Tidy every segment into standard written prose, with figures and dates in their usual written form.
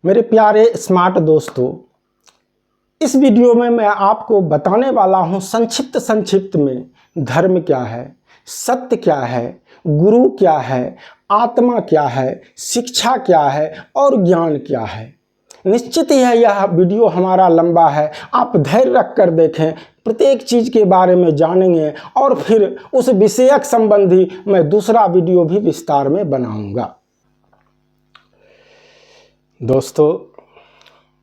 मेरे प्यारे स्मार्ट दोस्तों, इस वीडियो में मैं आपको बताने वाला हूं संक्षिप्त में धर्म क्या है, सत्य क्या है, गुरु क्या है, आत्मा क्या है, शिक्षा क्या है और ज्ञान क्या है। निश्चित ही है यह वीडियो हमारा लंबा है, आप धैर्य रख कर देखें, प्रत्येक चीज़ के बारे में जानेंगे और फिर उस विषयक संबंधी मैं दूसरा वीडियो भी विस्तार में बनाऊंगा। दोस्तों,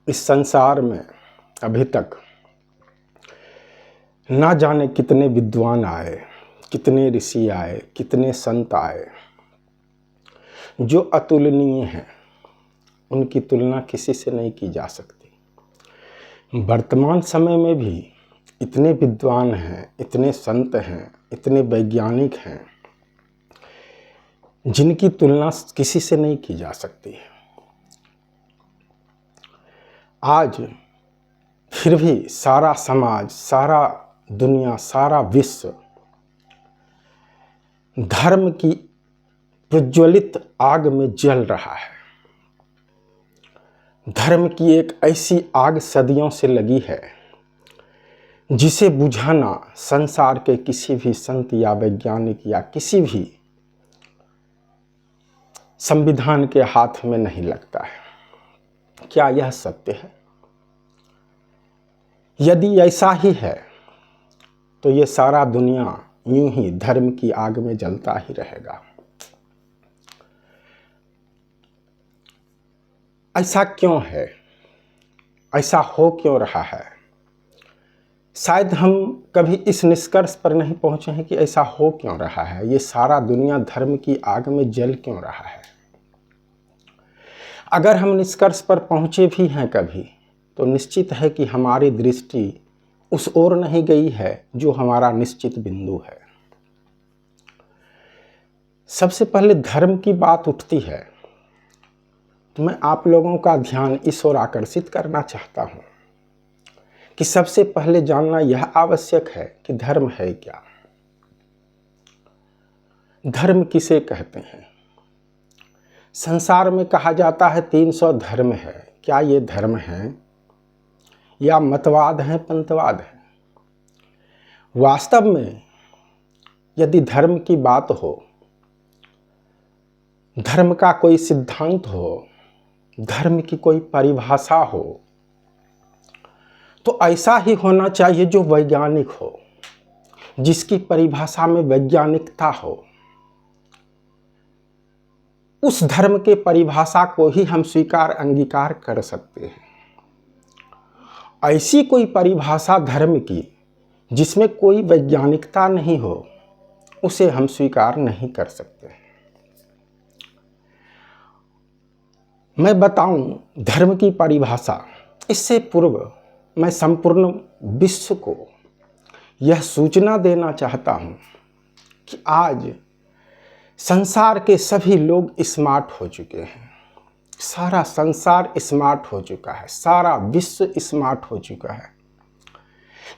इस संसार में अभी तक ना जाने कितने विद्वान आए, कितने ऋषि आए, कितने संत आए जो अतुलनीय हैं, उनकी तुलना किसी से नहीं की जा सकती। वर्तमान समय में भी इतने विद्वान हैं, इतने संत हैं, इतने वैज्ञानिक हैं जिनकी तुलना किसी से नहीं की जा सकती है। आज फिर भी सारा समाज, सारा दुनिया, सारा विश्व धर्म की प्रज्वलित आग में जल रहा है। धर्म की एक ऐसी आग सदियों से लगी है जिसे बुझाना संसार के किसी भी संत या वैज्ञानिक या किसी भी संविधान के हाथ में नहीं लगता है। क्या यह सत्य है? यदि ऐसा ही है तो ये सारा दुनिया यूं ही धर्म की आग में जलता ही रहेगा। ऐसा क्यों है? ऐसा हो क्यों रहा है? शायद हम कभी इस निष्कर्ष पर नहीं पहुंचे हैं कि ऐसा हो क्यों रहा है। ये सारा दुनिया धर्म की आग में जल क्यों रहा है? अगर हम निष्कर्ष पर पहुंचे भी हैं कभी, तो निश्चित है कि हमारी दृष्टि उस ओर नहीं गई है जो हमारा निश्चित बिंदु है। सबसे पहले धर्म की बात उठती है तो मैं आप लोगों का ध्यान इस ओर आकर्षित करना चाहता हूं कि सबसे पहले जानना यह आवश्यक है कि धर्म है क्या। धर्म किसे कहते हैं? संसार में कहा जाता है 300 धर्म है। क्या ये धर्म है या मतवाद है, पंथवाद है? वास्तव में यदि धर्म की बात हो, धर्म का कोई सिद्धांत हो, धर्म की कोई परिभाषा हो, तो ऐसा ही होना चाहिए जो वैज्ञानिक हो, जिसकी परिभाषा में वैज्ञानिकता हो। उस धर्म के परिभाषा को ही हम स्वीकार अंगीकार कर सकते हैं। ऐसी कोई परिभाषा धर्म की जिसमें कोई वैज्ञानिकता नहीं हो, उसे हम स्वीकार नहीं कर सकते। मैं बताऊं धर्म की परिभाषा, इससे पूर्व मैं संपूर्ण विश्व को यह सूचना देना चाहता हूं कि आज संसार के सभी लोग स्मार्ट हो चुके हैं। सारा संसार स्मार्ट हो चुका है, सारा विश्व स्मार्ट हो चुका है।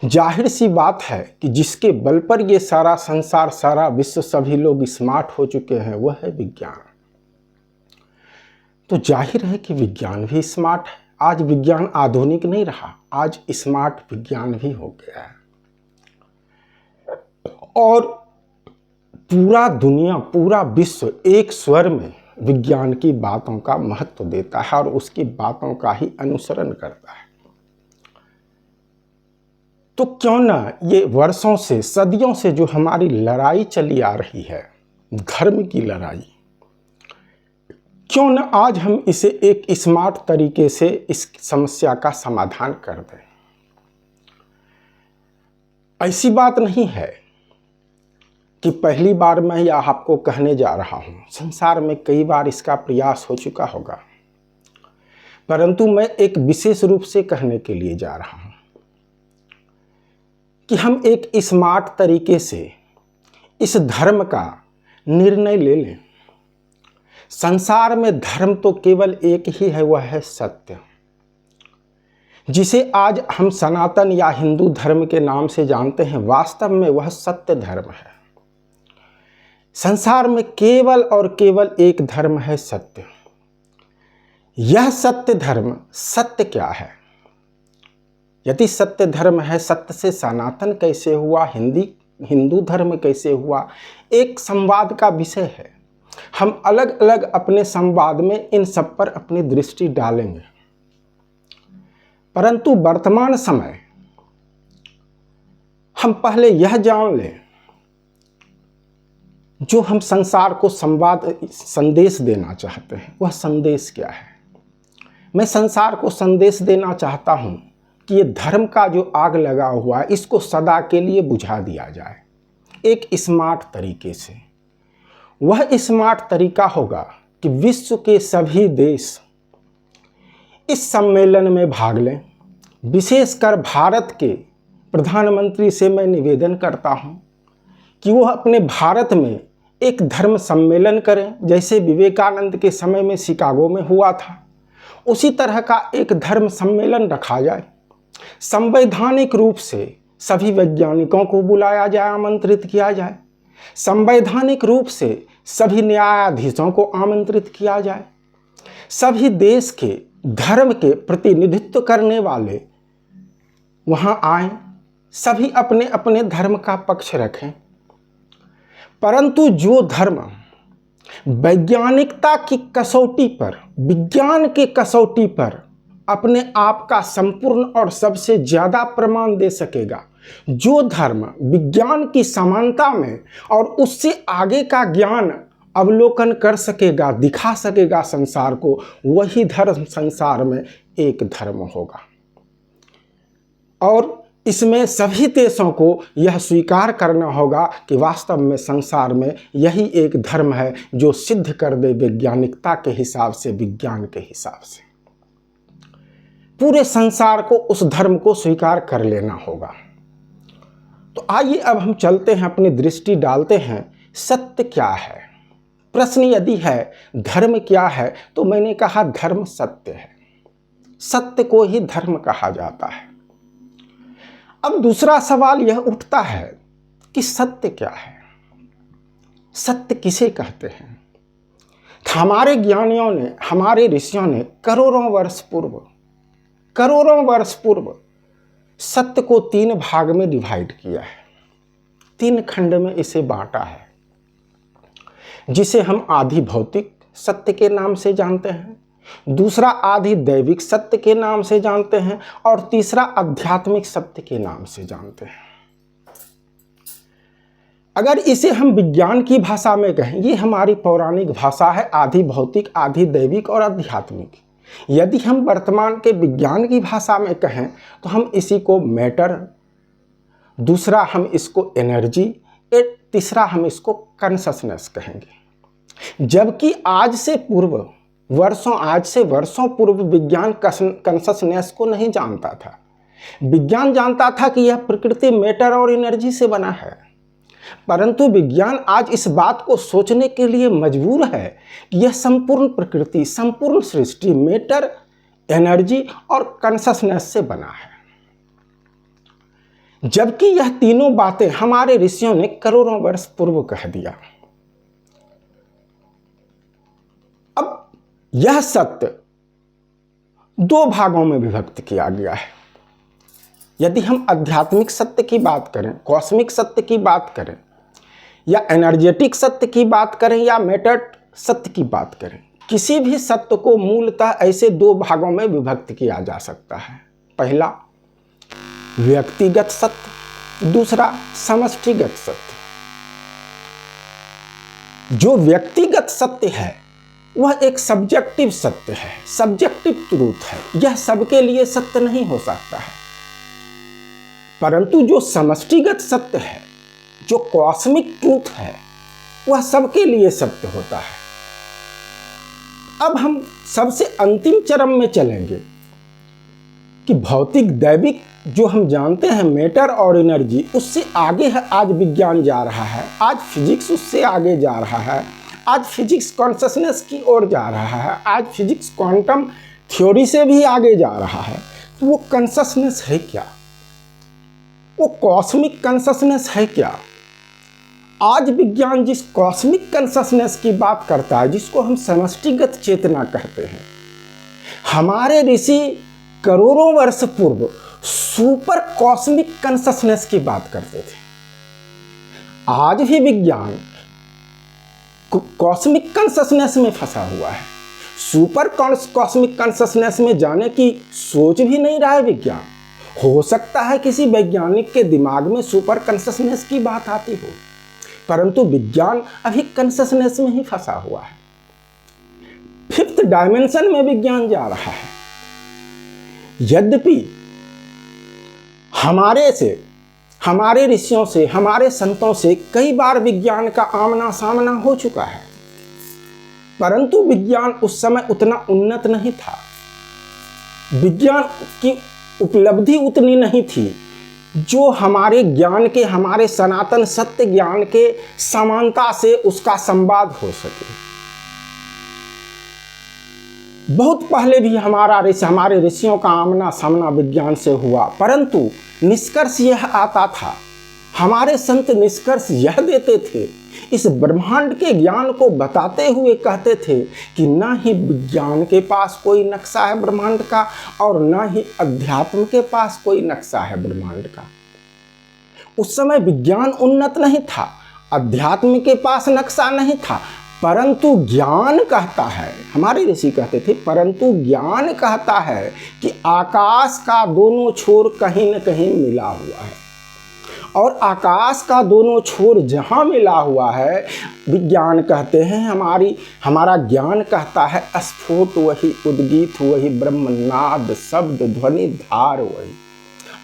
जाहिर सी बात है कि जिसके बल पर ये सारा संसार, सारा विश्व, सभी लोग स्मार्ट हो चुके हैं, वह है विज्ञान। तो जाहिर है कि विज्ञान भी स्मार्ट है। आज विज्ञान आधुनिक नहीं रहा, आज स्मार्ट विज्ञान भी हो गया है। और पूरा दुनिया, पूरा विश्व एक स्वर में विज्ञान की बातों का महत्व देता है और उसकी बातों का ही अनुसरण करता है। तो क्यों ना ये वर्षों से, सदियों से जो हमारी लड़ाई चली आ रही है, धर्म की लड़ाई, क्यों ना आज हम इसे एक स्मार्ट तरीके से इस समस्या का समाधान कर दें। ऐसी बात नहीं है कि पहली बार मैं यह आपको कहने जा रहा हूं। संसार में कई बार इसका प्रयास हो चुका होगा, परंतु मैं एक विशेष रूप से कहने के लिए जा रहा हूं कि हम एक स्मार्ट तरीके से इस धर्म का निर्णय ले लें। संसार में धर्म तो केवल एक ही है, वह है सत्य, जिसे आज हम सनातन या हिंदू धर्म के नाम से जानते हैं। वास्तव में वह सत्य धर्म है। संसार में केवल और केवल एक धर्म है, सत्य। यह सत्य धर्म सत्य क्या है? यदि सत्य धर्म है, सत्य से सनातन कैसे हुआ, हिंदू धर्म कैसे हुआ, एक संवाद का विषय है। हम अलग अलग अपने संवाद में इन सब पर अपनी दृष्टि डालेंगे। परंतु वर्तमान समय हम पहले यह जान लें, जो हम संसार को संदेश देना चाहते हैं, वह संदेश क्या है? मैं संसार को संदेश देना चाहता हूं कि ये धर्म का जो आग लगा हुआ है, इसको सदा के लिए बुझा दिया जाए एक स्मार्ट तरीके से। वह स्मार्ट तरीका होगा कि विश्व के सभी देश इस सम्मेलन में भाग लें। विशेषकर भारत के प्रधानमंत्री से मैं निवेदन करता हूं कि वह अपने भारत में एक धर्म सम्मेलन करें, जैसे विवेकानंद के समय में शिकागो में हुआ था, उसी तरह का एक धर्म सम्मेलन रखा जाए। संवैधानिक रूप से सभी वैज्ञानिकों को बुलाया जाए, आमंत्रित किया जाए। संवैधानिक रूप से सभी न्यायाधीशों को आमंत्रित किया जाए। सभी देश के धर्म के प्रतिनिधित्व करने वाले वहां आए, सभी अपने अपने धर्म का पक्ष रखें। परंतु जो धर्म वैज्ञानिकता की कसौटी पर, विज्ञान के कसौटी पर अपने आप का संपूर्ण और सबसे ज्यादा प्रमाण दे सकेगा, जो धर्म विज्ञान की समानता में और उससे आगे का ज्ञान अवलोकन कर सकेगा, दिखा सकेगा संसार को, वही धर्म संसार में एक धर्म होगा। और इसमें सभी देशों को यह स्वीकार करना होगा कि वास्तव में संसार में यही एक धर्म है जो सिद्ध कर दे वैज्ञानिकता के हिसाब से, विज्ञान के हिसाब से। पूरे संसार को उस धर्म को स्वीकार कर लेना होगा। तो आइए अब हम चलते हैं, अपनी दृष्टि डालते हैं, सत्य क्या है। प्रश्न यदि है धर्म क्या है, तो मैंने कहा धर्म सत्य है। सत्य को ही धर्म कहा जाता है। अब दूसरा सवाल यह उठता है कि सत्य क्या है, सत्य किसे कहते हैं। हमारे ज्ञानियों ने, हमारे ऋषियों ने करोड़ों वर्ष पूर्व सत्य को 3 भाग में डिवाइड किया है, 3 खंड में इसे बांटा है, जिसे हम आधि भौतिक सत्य के नाम से जानते हैं, दूसरा आधि दैविक सत्य के नाम से जानते हैं, और तीसरा आध्यात्मिक सत्य के नाम से जानते हैं। अगर इसे हम विज्ञान की भाषा में कहें, ये हमारी पौराणिक भाषा है, आधि भौतिक, आधि दैविक और आध्यात्मिक। यदि हम वर्तमान के विज्ञान की भाषा में कहें तो हम इसी को मैटर, दूसरा हम इसको एनर्जी, तीसरा हम इसको कॉन्शसनेस कहेंगे। जबकि आज से वर्षों पूर्व विज्ञान कॉन्शसनेस को नहीं जानता था। विज्ञान जानता था कि यह प्रकृति मैटर और एनर्जी से बना है, परंतु विज्ञान आज इस बात को सोचने के लिए मजबूर है कि यह संपूर्ण प्रकृति, संपूर्ण सृष्टि मैटर, एनर्जी और कॉन्शसनेस से बना है। जबकि यह तीनों बातें हमारे ऋषियों ने करोड़ों वर्ष पूर्व कह दिया। अब यह सत्य 2 भागों में विभक्त किया गया है। यदि हम आध्यात्मिक सत्य की बात करें, कॉस्मिक सत्य की बात करें, या एनर्जेटिक सत्य की बात करें, या मैटर सत्य की बात करें, किसी भी सत्य को मूलतः ऐसे 2 भागों में विभक्त किया जा सकता है। पहला व्यक्तिगत सत्य, दूसरा समष्टिगत सत्य। जो व्यक्तिगत सत्य है वह एक सब्जेक्टिव सत्य है, सब्जेक्टिव ट्रूथ है, यह सबके लिए सत्य नहीं हो सकता है। परंतु जो समष्टिगत सत्य है, जो कॉस्मिक ट्रूथ है, वह सबके लिए सत्य होता है। अब हम सबसे अंतिम चरम में चलेंगे कि भौतिक दैविक जो हम जानते हैं मैटर और एनर्जी, उससे आगे है आज विज्ञान जा रहा है, आज फिजिक्स उससे आगे जा रहा है, आज फिजिक्स कॉन्शसनेस की ओर जा रहा है, आज फिजिक्स क्वांटम थ्योरी से भी आगे जा रहा है। तो वो कॉन्शसनेस है क्या, वो कॉस्मिक कॉन्शसनेस है क्या? आज विज्ञान जिस कॉस्मिक कॉन्शसनेस की बात करता है, जिसको हम समष्टिगत चेतना कहते हैं, हमारे ऋषि करोड़ों वर्ष पूर्व सुपर कॉस्मिक कॉन्शसनेस की बात करते थे। आज भी विज्ञान कॉस्मिक कॉन्शसनेस में फंसा हुआ है। सुपर कॉस्मिक कॉन्शसनेस में जाने की सोच भी नहीं रहा है विज्ञान। हो सकता है किसी वैज्ञानिक के दिमाग में सुपर कॉन्शसनेस की बात आती हो, परंतु विज्ञान अभी कॉन्शसनेस में ही फंसा हुआ है। फिफ्थ डायमेंशन में विज्ञान जा रहा है। यद्यपि हमारे ऋषियों से, हमारे संतों से कई बार विज्ञान का आमना सामना हो चुका है, परंतु विज्ञान उस समय उतना उन्नत नहीं था। विज्ञान की उपलब्धि उतनी नहीं थी जो हमारे ज्ञान के, हमारे सनातन सत्य ज्ञान के समानता से उसका संवाद हो सके। बहुत पहले भी हमारे ऋषियों का आमना सामना विज्ञान से हुआ, परंतु निष्कर्ष यह आता था, हमारे संत निष्कर्ष यह देते थे, इस ब्रह्मांड के ज्ञान को बताते हुए कहते थे कि ना ही विज्ञान के पास कोई नक्शा है ब्रह्मांड का और ना ही अध्यात्म के पास कोई नक्शा है ब्रह्मांड का। उस समय विज्ञान उन्नत नहीं था, अध्यात्म के पास नक्शा नहीं था, परंतु ज्ञान कहता है, हमारे ऋषि कहते थे, परंतु ज्ञान कहता है कि आकाश का दोनों छोर कहीं न कहीं मिला हुआ है, और आकाश का दोनों छोर जहाँ मिला हुआ है, विज्ञान कहते हैं, हमारा ज्ञान कहता है, स्फोट वही, उद्गीत वही, ब्रह्मनाद, शब्द, ध्वनि, धार वही।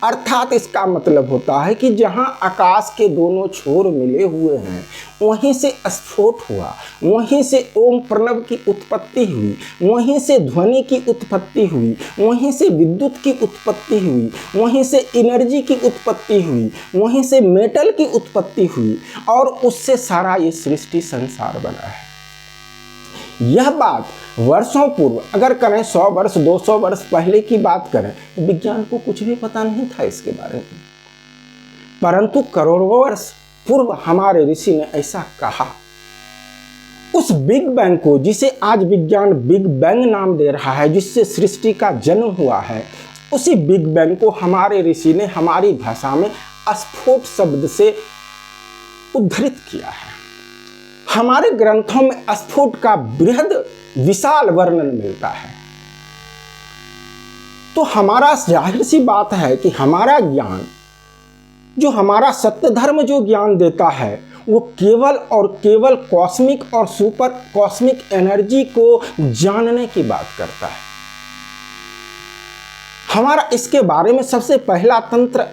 अर्थात इसका मतलब होता है कि जहाँ आकाश के दोनों छोर मिले हुए हैं वहीं से स्फोट हुआ, वहीं से ओम प्रणव की उत्पत्ति हुई, वहीं से ध्वनि की उत्पत्ति हुई, वहीं से विद्युत की उत्पत्ति हुई, वहीं से एनर्जी की उत्पत्ति हुई, वहीं से मेटल की उत्पत्ति हुई, और उससे सारा ये सृष्टि संसार बना है। यह बात वर्षों पूर्व, अगर करें 100 वर्ष 200 वर्ष पहले की बात करें, विज्ञान को कुछ भी पता नहीं था इसके बारे में, परंतु करोड़ों वर्ष पूर्व हमारे ऋषि ने ऐसा कहा। उस बिग बैंग को, जिसे आज विज्ञान बिग बैंग नाम दे रहा है, जिससे सृष्टि का जन्म हुआ है, उसी बिग बैंग को हमारे ऋषि ने हमारी भाषा में स्फोट शब्द से उद्धृत किया है। हमारे ग्रंथों में स्फोट का बृहद विशाल वर्णन मिलता है। तो हमारा जाहिर सी बात है कि हमारा ज्ञान, जो हमारा सत्य धर्म जो ज्ञान देता है, वो केवल और केवल कॉस्मिक और सुपर कॉस्मिक एनर्जी को जानने की बात करता है। हमारा इसके बारे में सबसे पहला तंत्र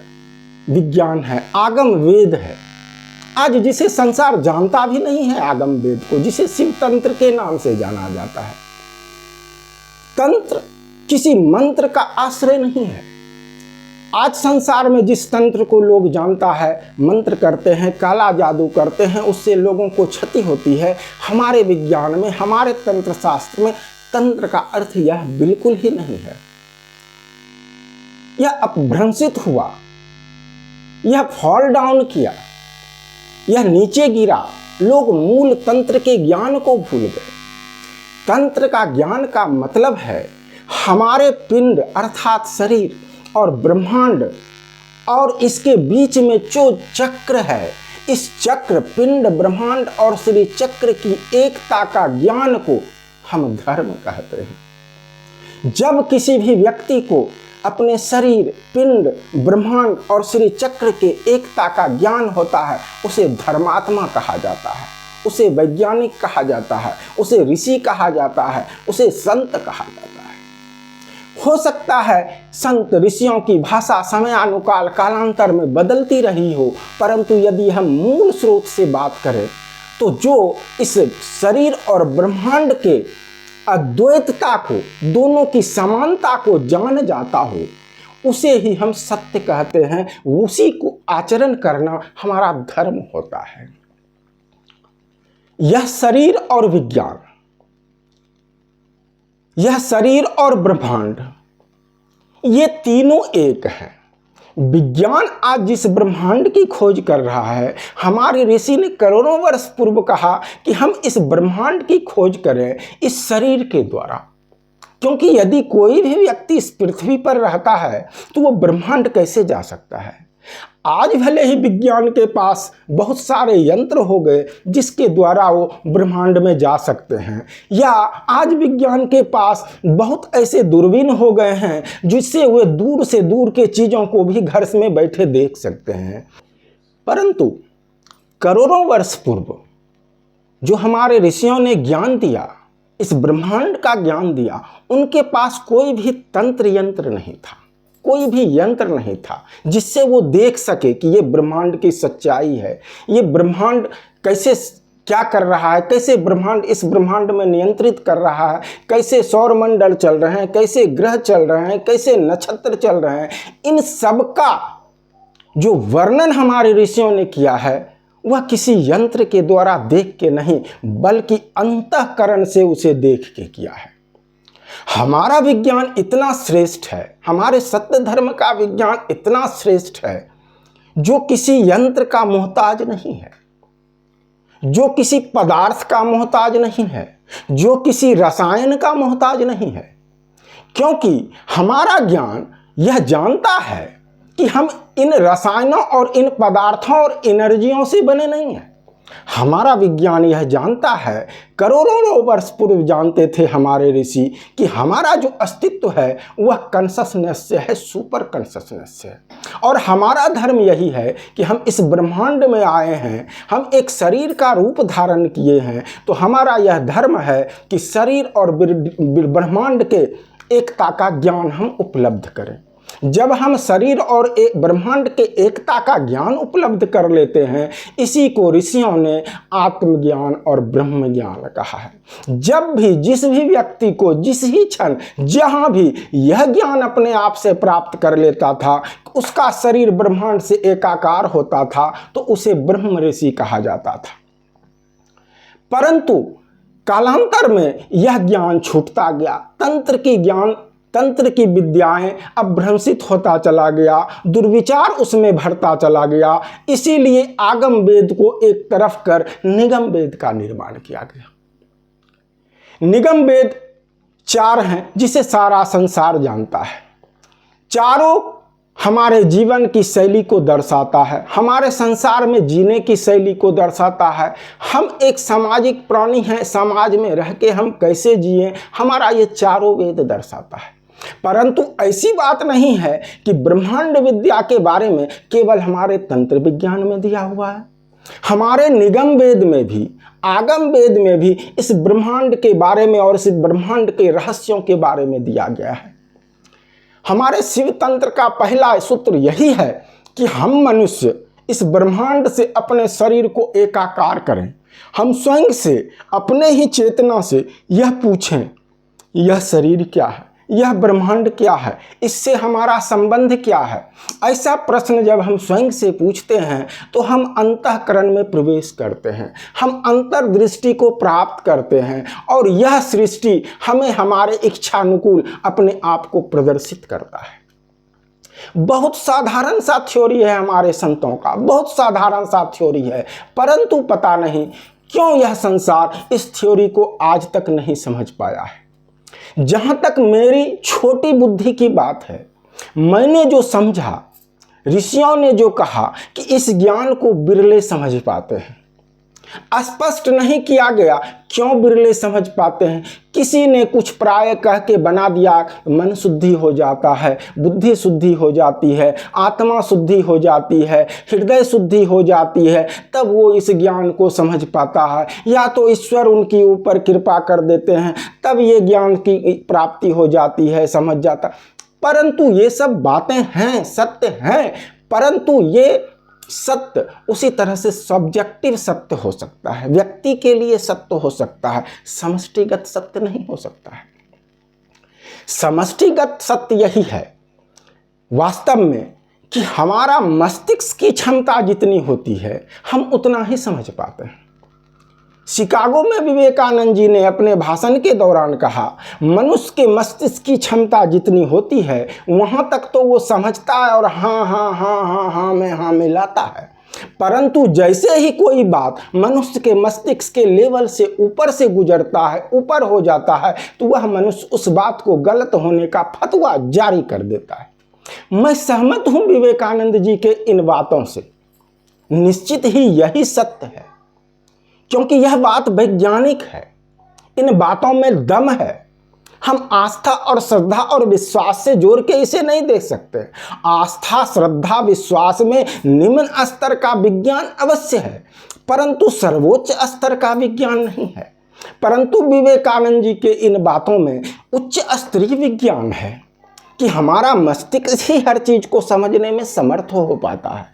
विज्ञान है, आगम वेद है। आज जिसे संसार जानता भी नहीं है आगम वेद को, जिसे शिव तंत्र के नाम से जाना जाता है। तंत्र किसी मंत्र का आश्रय नहीं है। आज संसार में जिस तंत्र को लोग जानता है, मंत्र करते हैं, काला जादू करते हैं, उससे लोगों को क्षति होती है, हमारे विज्ञान में, हमारे तंत्र शास्त्र में तंत्र का अर्थ यह बिल्कुल ही नहीं है। यह अपभ्रंशित हुआ, यह फॉल डाउन किया, यह नीचे गिरा, लोग मूल तंत्र के ज्ञान को भूल गए। तंत्र का ज्ञान का मतलब है हमारे पिंड अर्थात शरीर और ब्रह्मांड और इसके बीच में जो चक्र है, इस चक्र, पिंड, ब्रह्मांड और श्री चक्र की एकता का ज्ञान को हम धर्म कहते हैं। जब किसी भी व्यक्ति को अपने शरीर, पिंड, ब्रह्मांड और श्री चक्र के एकता का ज्ञान होता है, उसे धर्मात्मा कहा जाता है, उसे वैज्ञानिक कहा जाता है, उसे ऋषि कहा जाता है, उसे संत कहा जाता है। हो सकता है संत ऋषियों की भाषा समयानुकाल कालांतर में बदलती रही हो, परंतु यदि हम मूल स्रोत से बात करें तो जो इस शरीर और ब्रह्मांड के अद्वैतता को, दोनों की समानता को जान जाता हो, उसे ही हम सत्य कहते हैं। उसी को आचरण करना हमारा धर्म होता है। यह शरीर और विज्ञान, यह शरीर और ब्रह्मांड, ये तीनों एक हैं। विज्ञान आज जिस ब्रह्मांड की खोज कर रहा है, हमारे ऋषि ने करोड़ों वर्ष पूर्व कहा कि हम इस ब्रह्मांड की खोज करें इस शरीर के द्वारा। क्योंकि यदि कोई भी व्यक्ति इस पृथ्वी पर रहता है तो वो ब्रह्मांड कैसे जा सकता है। आज भले ही विज्ञान के पास बहुत सारे यंत्र हो गए जिसके द्वारा वो ब्रह्मांड में जा सकते हैं, या आज विज्ञान के पास बहुत ऐसे दूरबीन हो गए हैं जिससे वे दूर से दूर के चीज़ों को भी घर में बैठे देख सकते हैं। परंतु करोड़ों वर्ष पूर्व जो हमारे ऋषियों ने ज्ञान दिया, इस ब्रह्मांड का ज्ञान दिया, उनके पास कोई भी तंत्र यंत्र नहीं था, कोई भी यंत्र नहीं था जिससे वो देख सके कि ये ब्रह्मांड की सच्चाई है, ये ब्रह्मांड कैसे क्या कर रहा है, कैसे ब्रह्मांड इस ब्रह्मांड में नियंत्रित कर रहा है, कैसे सौरमंडल चल रहे हैं, कैसे ग्रह चल रहे हैं, कैसे नक्षत्र चल रहे हैं। इन सब का जो वर्णन हमारे ऋषियों ने किया है वह किसी यंत्र के द्वारा देख के नहीं, बल्कि अंतःकरण से उसे देख के किया है। हमारा विज्ञान इतना श्रेष्ठ है, हमारे सत्य धर्म का विज्ञान इतना श्रेष्ठ है जो किसी यंत्र का मोहताज नहीं है, जो किसी पदार्थ का मोहताज नहीं है, जो किसी रसायन का मोहताज नहीं है। क्योंकि हमारा ज्ञान यह जानता है कि हम इन रसायनों और इन पदार्थों और एनर्जियों से बने नहीं हैं। हमारा विज्ञान यह जानता है, करोड़ों वर्ष पूर्व जानते थे हमारे ऋषि, कि हमारा जो अस्तित्व है वह कॉन्शसनेस से है, सुपर कॉन्शसनेस से। और हमारा धर्म यही है कि हम इस ब्रह्मांड में आए हैं, हम एक शरीर का रूप धारण किए हैं, तो हमारा यह धर्म है कि शरीर और ब्रह्मांड के एकता का ज्ञान हम उपलब्ध करें। जब हम शरीर और ब्रह्मांड के एकता का ज्ञान उपलब्ध कर लेते हैं, इसी को ऋषियों ने आत्मज्ञान और ब्रह्म ज्ञान कहा है। जब भी जिस भी व्यक्ति को जिस ही क्षण जहाँ भी यह ज्ञान अपने आप से प्राप्त कर लेता था, उसका शरीर ब्रह्मांड से एकाकार होता था, तो उसे ब्रह्म ऋषि कहा जाता था। परंतु कालांतर में यह ज्ञान छूटता गया, तंत्र की विद्याएं अभ्रंशित होता चला गया, दुर्विचार उसमें भरता चला गया। इसीलिए आगम वेद को एक तरफ कर निगम वेद का निर्माण किया गया। निगम वेद 4 हैं जिसे सारा संसार जानता है। चारों हमारे जीवन की शैली को दर्शाता है, हमारे संसार में जीने की शैली को दर्शाता है। हम एक सामाजिक प्राणी हैं, समाज में रह के हम कैसे जिए, हमारा ये चारों वेद दर्शाता है। परंतु ऐसी बात नहीं है कि ब्रह्मांड विद्या के बारे में केवल हमारे तंत्र विज्ञान में दिया हुआ है। हमारे निगम वेद में भी, आगम वेद में भी इस ब्रह्मांड के बारे में और इस ब्रह्मांड के रहस्यों के बारे में दिया गया है। हमारे शिव तंत्र का पहला सूत्र यही है कि हम मनुष्य इस ब्रह्मांड से अपने शरीर को एकाकार करें। हम स्वयं से अपने ही चेतना से यह पूछें, यह शरीर क्या है, यह ब्रह्मांड क्या है, इससे हमारा संबंध क्या है। ऐसा प्रश्न जब हम स्वयं से पूछते हैं तो हम अंतःकरण में प्रवेश करते हैं, हम अंतर्दृष्टि को प्राप्त करते हैं, और यह सृष्टि हमें हमारे इच्छानुकूल अपने आप को प्रदर्शित करता है। बहुत साधारण सा थ्योरी है हमारे संतों का, बहुत साधारण सा थ्योरी है, परंतु पता नहीं क्यों यह संसार इस थ्योरी को आज तक नहीं समझ पाया है। जहां तक मेरी छोटी बुद्धि की बात है, मैंने जो समझा, ऋषियों ने जो कहा कि इस ज्ञान को बिरले समझ पाते हैं। स्पष्ट नहीं किया गया क्यों बिरले समझ पाते हैं। किसी ने कुछ प्राय कह के बना दिया, मन शुद्धि हो जाता है, बुद्धि शुद्धि हो जाती है, आत्मा शुद्धि हो जाती है, हृदय शुद्धि हो जाती है, तब वो इस ज्ञान को समझ पाता है। या तो ईश्वर उनके ऊपर कृपा कर देते हैं, तब ये ज्ञान की प्राप्ति हो जाती है, समझ जाता। परंतु ये सब बातें हैं, सत्य हैं, परंतु ये सत्य उसी तरह से सब्जेक्टिव सत्य हो सकता है, व्यक्ति के लिए सत्य हो सकता है, समष्टिगत सत्य नहीं हो सकता है। समष्टिगत सत्य यही है वास्तव में कि हमारा मस्तिष्क की क्षमता जितनी होती है हम उतना ही समझ पाते हैं। शिकागो में विवेकानंद जी ने अपने भाषण के दौरान कहा, मनुष्य के मस्तिष्क की क्षमता जितनी होती है वहाँ तक तो वो समझता है और हाँ हाँ हाँ हाँ हाँ में हाँ मिलाता है, परंतु जैसे ही कोई बात मनुष्य के मस्तिष्क के लेवल से ऊपर से गुजरता है, ऊपर हो जाता है, तो वह मनुष्य उस बात को गलत होने का फतवा जारी कर देता है। मैं सहमत हूं विवेकानंद जी के इन बातों से। निश्चित ही यही सत्य है, क्योंकि यह बात वैज्ञानिक है, इन बातों में दम है। हम आस्था और श्रद्धा और विश्वास से जोड़ के इसे नहीं देख सकते। आस्था, श्रद्धा, विश्वास में निम्न स्तर का विज्ञान अवश्य है, परंतु सर्वोच्च स्तर का विज्ञान नहीं है। परंतु विवेकानंद जी के इन बातों में उच्च स्तरीय विज्ञान है कि हमारा मस्तिष्क ही हर चीज को समझने में समर्थ हो पाता है।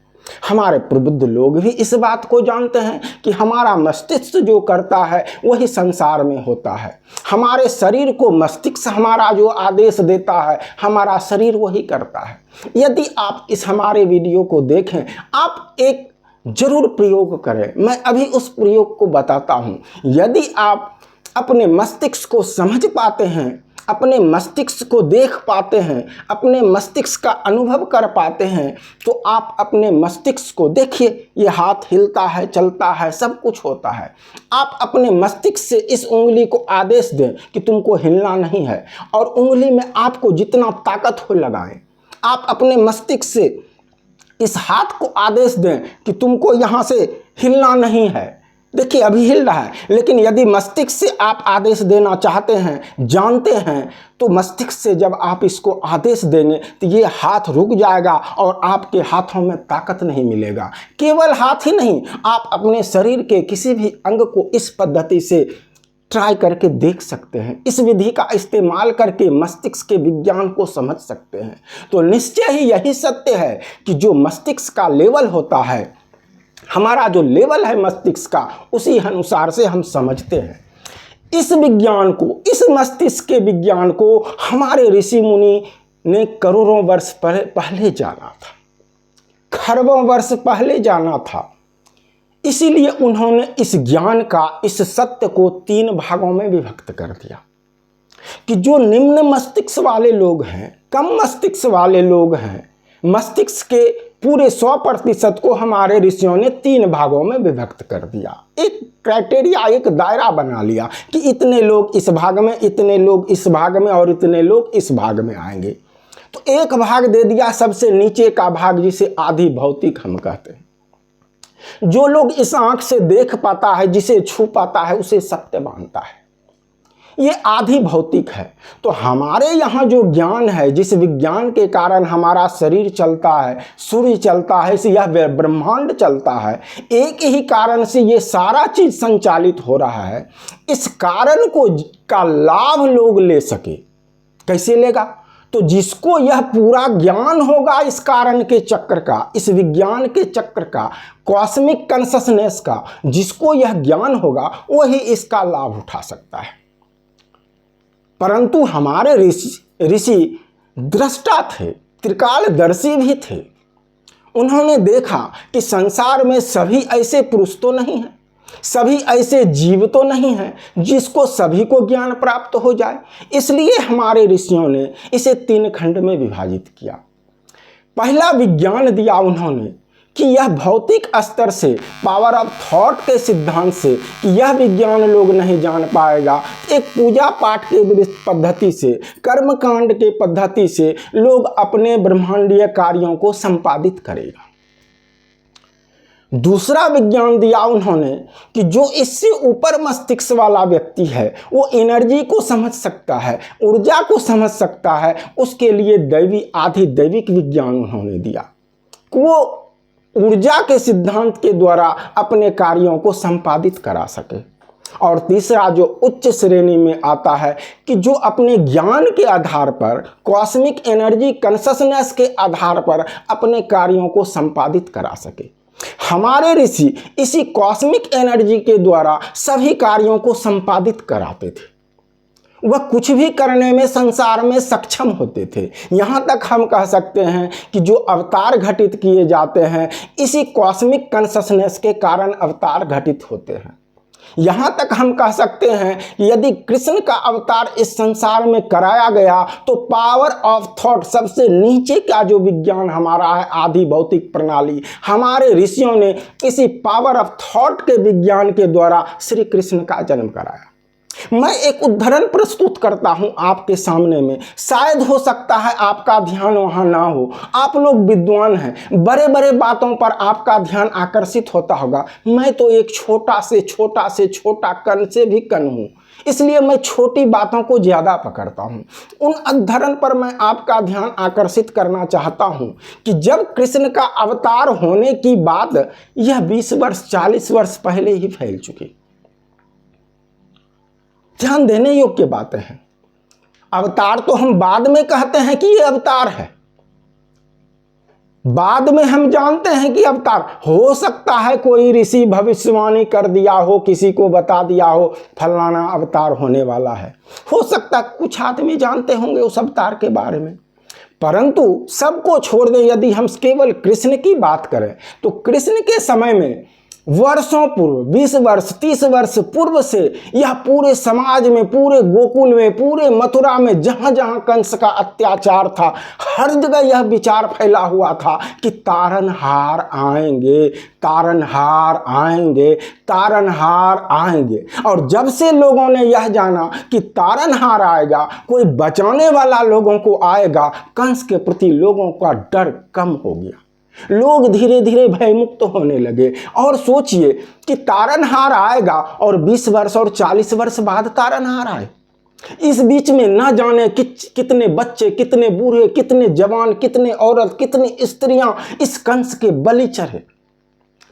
हमारे प्रबुद्ध लोग भी इस बात को जानते हैं कि हमारा मस्तिष्क जो करता है वही संसार में होता है। हमारे शरीर को मस्तिष्क हमारा जो आदेश देता है, हमारा शरीर वही करता है। यदि आप इस हमारे वीडियो को देखें, आप एक जरूर प्रयोग करें। मैं अभी उस प्रयोग को बताता हूं। यदि आप अपने मस्तिष्क को समझ पाते हैं, अपने मस्तिष्क को देख पाते हैं, अपने मस्तिष्क का अनुभव कर पाते हैं, तो आप अपने मस्तिष्क को देखिए, ये हाथ हिलता है, चलता है, सब कुछ होता है। आप अपने मस्तिष्क से इस उंगली को आदेश दें कि तुमको हिलना नहीं है, और उंगली में आपको जितना ताकत हो लगाएं। आप अपने मस्तिष्क से इस हाथ को आदेश दें कि तुमको यहाँ से हिलना नहीं है। देखिए अभी हिल रहा है, लेकिन यदि मस्तिष्क से आप आदेश देना चाहते हैं, जानते हैं, तो मस्तिष्क से जब आप इसको आदेश देंगे तो ये हाथ रुक जाएगा और आपके हाथों में ताकत नहीं मिलेगा। केवल हाथ ही नहीं, आप अपने शरीर के किसी भी अंग को इस पद्धति से ट्राई करके देख सकते हैं। इस विधि का इस्तेमाल करके मस्तिष्क के विज्ञान को समझ सकते हैं। तो निश्चय ही यही सत्य है कि जो मस्तिष्क का लेवल होता है, हमारा जो लेवल है मस्तिष्क का, उसी अनुसार से हम समझते हैं। इस विज्ञान को, इस मस्तिष्क के विज्ञान को हमारे ऋषि मुनि ने करोड़ों वर्ष पहले जाना था, खरबों वर्ष पहले जाना था। इसीलिए उन्होंने इस ज्ञान का, इस सत्य को 3 भागों में विभक्त कर दिया कि जो निम्न मस्तिष्क वाले लोग हैं, कम मस्तिष्क वाले लोग हैं, मस्तिष्क के पूरे 100% को हमारे ऋषियों ने 3 भागों में विभक्त कर दिया। एक क्राइटेरिया, एक दायरा बना लिया कि इतने लोग इस भाग में, इतने लोग इस भाग में और इतने लोग इस भाग में आएंगे। तो एक भाग दे दिया सबसे नीचे का भाग, जिसे आधि भौतिक हम कहते हैं। जो लोग इस आंख से देख पाता है, जिसे छू पाता है, उसे सत्य मानता है। ये आधि भौतिक है। तो हमारे यहाँ जो ज्ञान है, जिस विज्ञान के कारण हमारा शरीर चलता है, सूर्य चलता है, यह ब्रह्मांड चलता है, एक ही कारण से ये सारा चीज संचालित हो रहा है। इस कारण को का लाभ लोग ले सके, कैसे लेगा? तो जिसको यह पूरा ज्ञान होगा इस कारण के चक्र का, इस विज्ञान के चक्र का, कॉस्मिक कॉन्शसनेस का, जिसको यह ज्ञान होगा वही इसका लाभ उठा सकता है। परंतु हमारे ऋषि दृष्टा थे, त्रिकालदर्शी भी थे। उन्होंने देखा कि संसार में सभी ऐसे पुरुष तो नहीं हैं, सभी ऐसे जीव तो नहीं हैं जिसको सभी को ज्ञान प्राप्त हो जाए। इसलिए हमारे ऋषियों ने इसे 3 खंड में विभाजित किया। पहला विज्ञान दिया उन्होंने कि यह भौतिक स्तर से, पावर ऑफ थॉट के सिद्धांत से, कि यह विज्ञान लोग नहीं जान पाएगा। एक पूजा पाठ के पद्धति से, कर्म कांड के पद्धति से लोग अपने ब्रह्मांडीय कार्यों को संपादित करेगा। दूसरा विज्ञान दिया उन्होंने कि जो इससे ऊपर मस्तिष्क वाला व्यक्ति है, वो एनर्जी को समझ सकता है, ऊर्जा को समझ सकता है। उसके लिए दैवी, आधि दैविक विज्ञान उन्होंने दिया। वो ऊर्जा के सिद्धांत के द्वारा अपने कार्यों को संपादित करा सके। और तीसरा जो उच्च श्रेणी में आता है कि जो अपने ज्ञान के आधार पर, कॉस्मिक एनर्जी कॉन्शसनेस के आधार पर अपने कार्यों को संपादित करा सके। हमारे ऋषि इसी कॉस्मिक एनर्जी के द्वारा सभी कार्यों को संपादित कराते थे। वह कुछ भी करने में संसार में सक्षम होते थे। यहाँ तक हम कह सकते हैं कि जो अवतार घटित किए जाते हैं, इसी कॉस्मिक कॉन्शसनेस के कारण अवतार घटित होते हैं। यहाँ तक हम कह सकते हैं कि यदि कृष्ण का अवतार इस संसार में कराया गया तो पावर ऑफ थॉट, सबसे नीचे का जो विज्ञान हमारा है आदि भौतिक प्रणाली, हमारे ऋषियों ने इसी पावर ऑफ थॉट के विज्ञान के द्वारा श्री कृष्ण का जन्म कराया। मैं एक उदाहरण प्रस्तुत करता हूं आपके सामने में, शायद हो सकता है आपका ध्यान वहां ना हो, आप लोग विद्वान हैं, बड़े बड़े बातों पर आपका ध्यान आकर्षित होता होगा। मैं तो एक छोटा से छोटा कण से भी कण हूं, इसलिए मैं छोटी बातों को ज्यादा पकड़ता हूं। उन उदाहरण पर मैं आपका ध्यान आकर्षित करना चाहता हूं कि जब कृष्ण का अवतार होने की बात यह 20 वर्ष 40 वर्ष पहले ही फैल चुकी। ध्यान देने योग्य बातें हैं। अवतार तो हम बाद में कहते हैं कि ये अवतार है, बाद में हम जानते हैं कि अवतार हो सकता है कोई ऋषि भविष्यवाणी कर दिया हो, किसी को बता दिया हो फलाना अवतार होने वाला है, हो सकता है कुछ आदमी जानते होंगे उस अवतार के बारे में। परंतु सबको छोड़ दें, यदि हम केवल कृष्ण की बात करें तो कृष्ण के समय में वर्षों पूर्व, 20 वर्ष 30 वर्ष पूर्व से यह पूरे समाज में, पूरे गोकुल में, पूरे मथुरा में, जहां जहां कंस का अत्याचार था, हर जगह यह विचार फैला हुआ था कि तारनहार आएंगे, तारनहार आएंगे, तारनहार आएंगे। और जब से लोगों ने यह जाना कि तारनहार आएगा, कोई बचाने वाला लोगों को आएगा, कंस के प्रति लोगों का डर कम हो गया। लोग धीरे धीरे भयमुक्त होने लगे। और सोचिए कि तारनहार आएगा और 20 वर्ष और 40 वर्ष बाद तारनहार आए, इस बीच में ना जाने कितने बच्चे, कितने बूढ़े, कितने जवान, कितने औरत, कितनी स्त्रियां इस कंस के बलि चढ़े।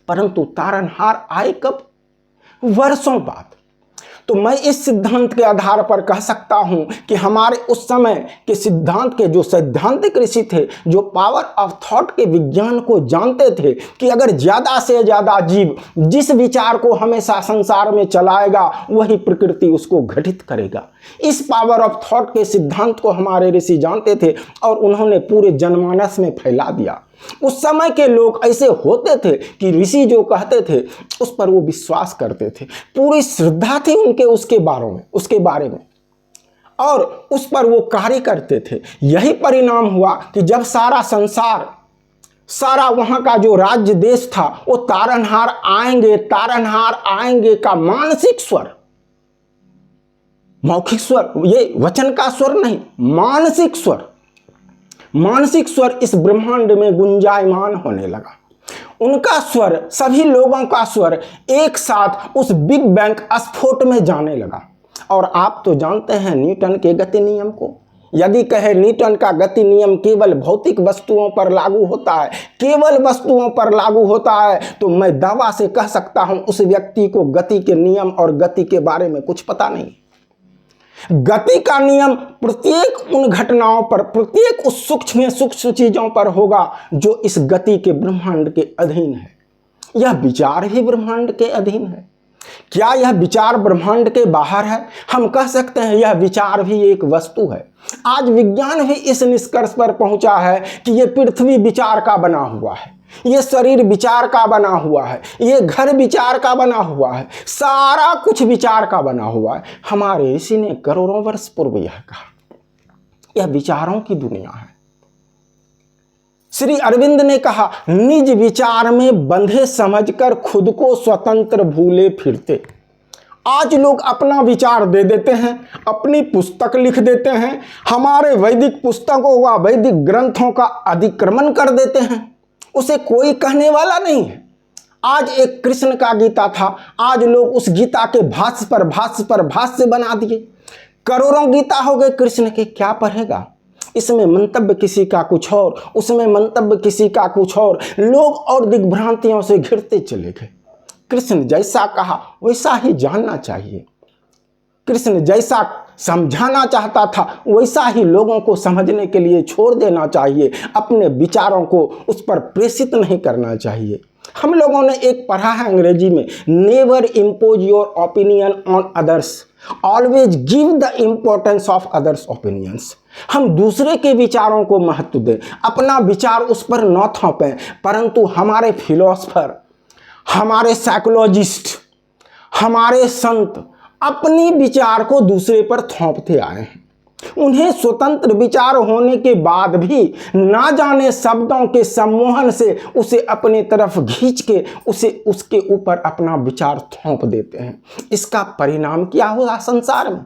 परंतु तारनहार आए कब? वर्षों बाद। तो मैं इस सिद्धांत के आधार पर कह सकता हूं कि हमारे उस समय के सिद्धांत के जो सैद्धांतिक ऋषि थे, जो पावर ऑफ थॉट के विज्ञान को जानते थे कि अगर ज्यादा से ज्यादा जीव जिस विचार को हमेशा संसार में चलाएगा वही प्रकृति उसको घटित करेगा, इस पावर ऑफ थॉट के सिद्धांत को हमारे ऋषि जानते थे और उन्होंने पूरे जनमानस में फैला दिया। उस समय के लोग ऐसे होते थे कि ऋषि जो कहते थे उस पर वो विश्वास करते थे, पूरी श्रद्धा थी उनके उसके बारे में और उस पर वो कार्य करते थे। यही परिणाम हुआ कि जब सारा संसार, सारा वहां का जो राज्य देश था, वो तारनहार आएंगे का मानसिक स्वर, मौखिक स्वर, ये वचन का स्वर नहीं, मानसिक स्वर इस ब्रह्मांड में गुंजायमान होने लगा। उनका स्वर, सभी लोगों का स्वर एक साथ उस बिग बैंग स्फोट में जाने लगा। और आप तो जानते हैं न्यूटन के गति नियम को। यदि कहे न्यूटन का गति नियम केवल भौतिक वस्तुओं पर लागू होता है, केवल वस्तुओं पर लागू होता है, तो मैं दावा से कह सकता हूं उस व्यक्ति को गति के नियम और गति के बारे में कुछ पता नहीं। गति का नियम प्रत्येक उन घटनाओं पर, प्रत्येक उस सूक्ष्म चीजों पर होगा जो इस गति के ब्रह्मांड के अधीन है। यह विचार ही ब्रह्मांड के अधीन है। क्या यह विचार ब्रह्मांड के बाहर है? हम कह सकते हैं यह विचार भी एक वस्तु है। आज विज्ञान भी इस निष्कर्ष पर पहुंचा है कि यह पृथ्वी विचार का बना हुआ है, ये शरीर विचार का बना हुआ है, ये घर विचार का बना हुआ है, सारा कुछ विचार का बना हुआ है। हमारे ऋषि ने करोड़ों वर्ष पूर्व यह कहा, यह विचारों की दुनिया है। श्री अरविंद ने कहा, निज विचार में बंधे समझकर खुद को स्वतंत्र भूले फिरते। आज लोग अपना विचार दे देते हैं, अपनी पुस्तक लिख देते हैं, हमारे वैदिक पुस्तकों व वैदिक ग्रंथों का अतिक्रमण कर देते हैं, उसे कोई कहने वाला नहीं है। आज एक कृष्ण का गीता था, आज लोग उस गीता के भाष्य पर भाष्य बना दिए। करोड़ों गीता हो गए कृष्ण के, क्या पढ़ेगा? इसमें मंतव्य किसी का कुछ और, उसमें मंतव्य किसी का कुछ और, लोग और दिग्भ्रांतियों से घिरते चले गए। कृष्ण जैसा कहा वैसा ही जानना चाहिए, कृष्ण जैसा समझाना चाहता था वैसा ही लोगों को समझने के लिए छोड़ देना चाहिए, अपने विचारों को उस पर प्रेषित नहीं करना चाहिए। हम लोगों ने एक पढ़ा है अंग्रेजी में, never impose your opinion on others, always give the importance of others opinions. हम दूसरे के विचारों को महत्व दें, अपना विचार उस पर न थोपें, परंतु हमारे फिलोसफर, हमारे साइकोलॉजिस्ट, हमारे संत अपनी विचार को दूसरे पर थोपते आए हैं। उन्हें स्वतंत्र विचार होने के बाद भी ना जाने शब्दों के सम्मोहन से उसे अपने तरफ खींच के उसे उसके ऊपर अपना विचार थोप देते हैं। इसका परिणाम क्या हुआ संसार में?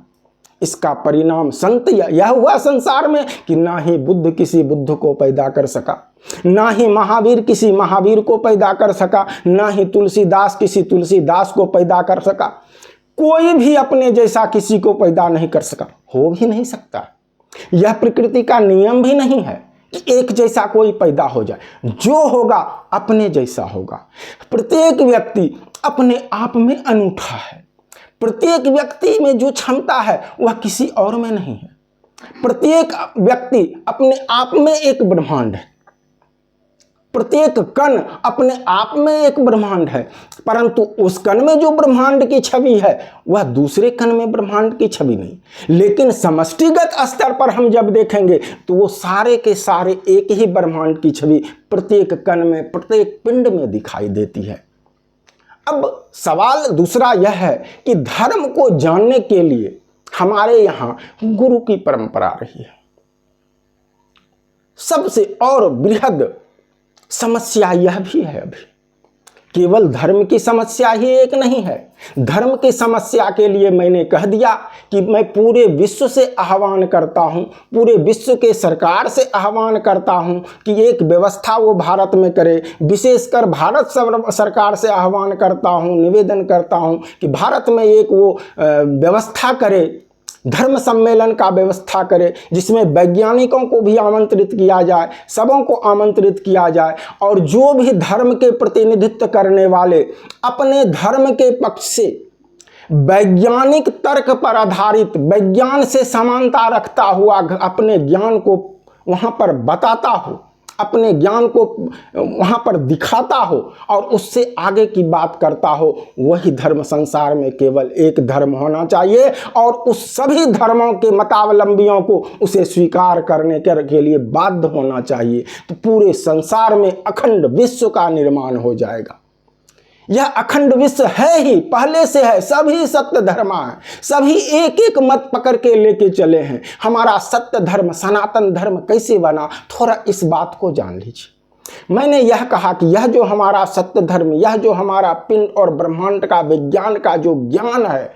इसका परिणाम संत यह हुआ संसार में कि ना ही बुद्ध किसी बुद्ध को पैदा कर सका, ना ही महावीर किसी महावीर को पैदा कर सका, ना ही तुलसीदास किसी तुलसीदास को पैदा कर सका। कोई भी अपने जैसा किसी को पैदा नहीं कर सका, हो भी नहीं सकता। यह प्रकृति का नियम भी नहीं है कि एक जैसा कोई पैदा हो जाए। जो होगा अपने जैसा होगा। प्रत्येक व्यक्ति अपने आप में अनूठा है। प्रत्येक व्यक्ति में जो क्षमता है वह किसी और में नहीं है। प्रत्येक व्यक्ति अपने आप में एक ब्रह्मांड है। प्रत्येक कण अपने आप में एक ब्रह्मांड है, परंतु उस कण में जो ब्रह्मांड की छवि है वह दूसरे कण में ब्रह्मांड की छवि नहीं। लेकिन समष्टिगत स्तर पर हम जब देखेंगे तो वो सारे के सारे एक ही ब्रह्मांड की छवि प्रत्येक कण में, प्रत्येक पिंड में दिखाई देती है। अब सवाल दूसरा यह है कि धर्म को जानने के लिए हमारे यहाँ गुरु की परंपरा रही है। सबसे और बृहद समस्या यह भी है, अभी केवल धर्म की समस्या ही एक नहीं है। धर्म की समस्या के लिए मैंने कह दिया कि मैं पूरे विश्व से आह्वान करता हूं, पूरे विश्व के सरकार से आह्वान करता हूं कि एक व्यवस्था वो भारत में करे। विशेषकर भारत सरकार से आह्वान करता हूं, निवेदन करता हूं कि भारत में एक वो व्यवस्था करे, धर्म सम्मेलन का व्यवस्था करे, जिसमें वैज्ञानिकों को भी आमंत्रित किया जाए, सबों को आमंत्रित किया जाए, और जो भी धर्म के प्रतिनिधित्व करने वाले अपने धर्म के पक्ष से वैज्ञानिक तर्क पर आधारित, विज्ञान से समानता रखता हुआ अपने ज्ञान को वहां पर बताता हो, अपने ज्ञान को वहां पर दिखाता हो और उससे आगे की बात करता हो, वही धर्म संसार में केवल एक धर्म होना चाहिए और उस सभी धर्मों के मतावलंबियों को उसे स्वीकार करने के लिए बाध्य होना चाहिए। तो पूरे संसार में अखंड विश्व का निर्माण हो जाएगा। यह अखंड विश्व है ही, पहले से है। सभी सत्य धर्म है, सभी एक एक मत पकड़ के लेके चले हैं। हमारा सत्य धर्म, सनातन धर्म कैसे बना, थोड़ा इस बात को जान लीजिए। मैंने यह कहा कि यह जो हमारा सत्य धर्म, यह जो हमारा पिंड और ब्रह्मांड का विज्ञान का जो ज्ञान है,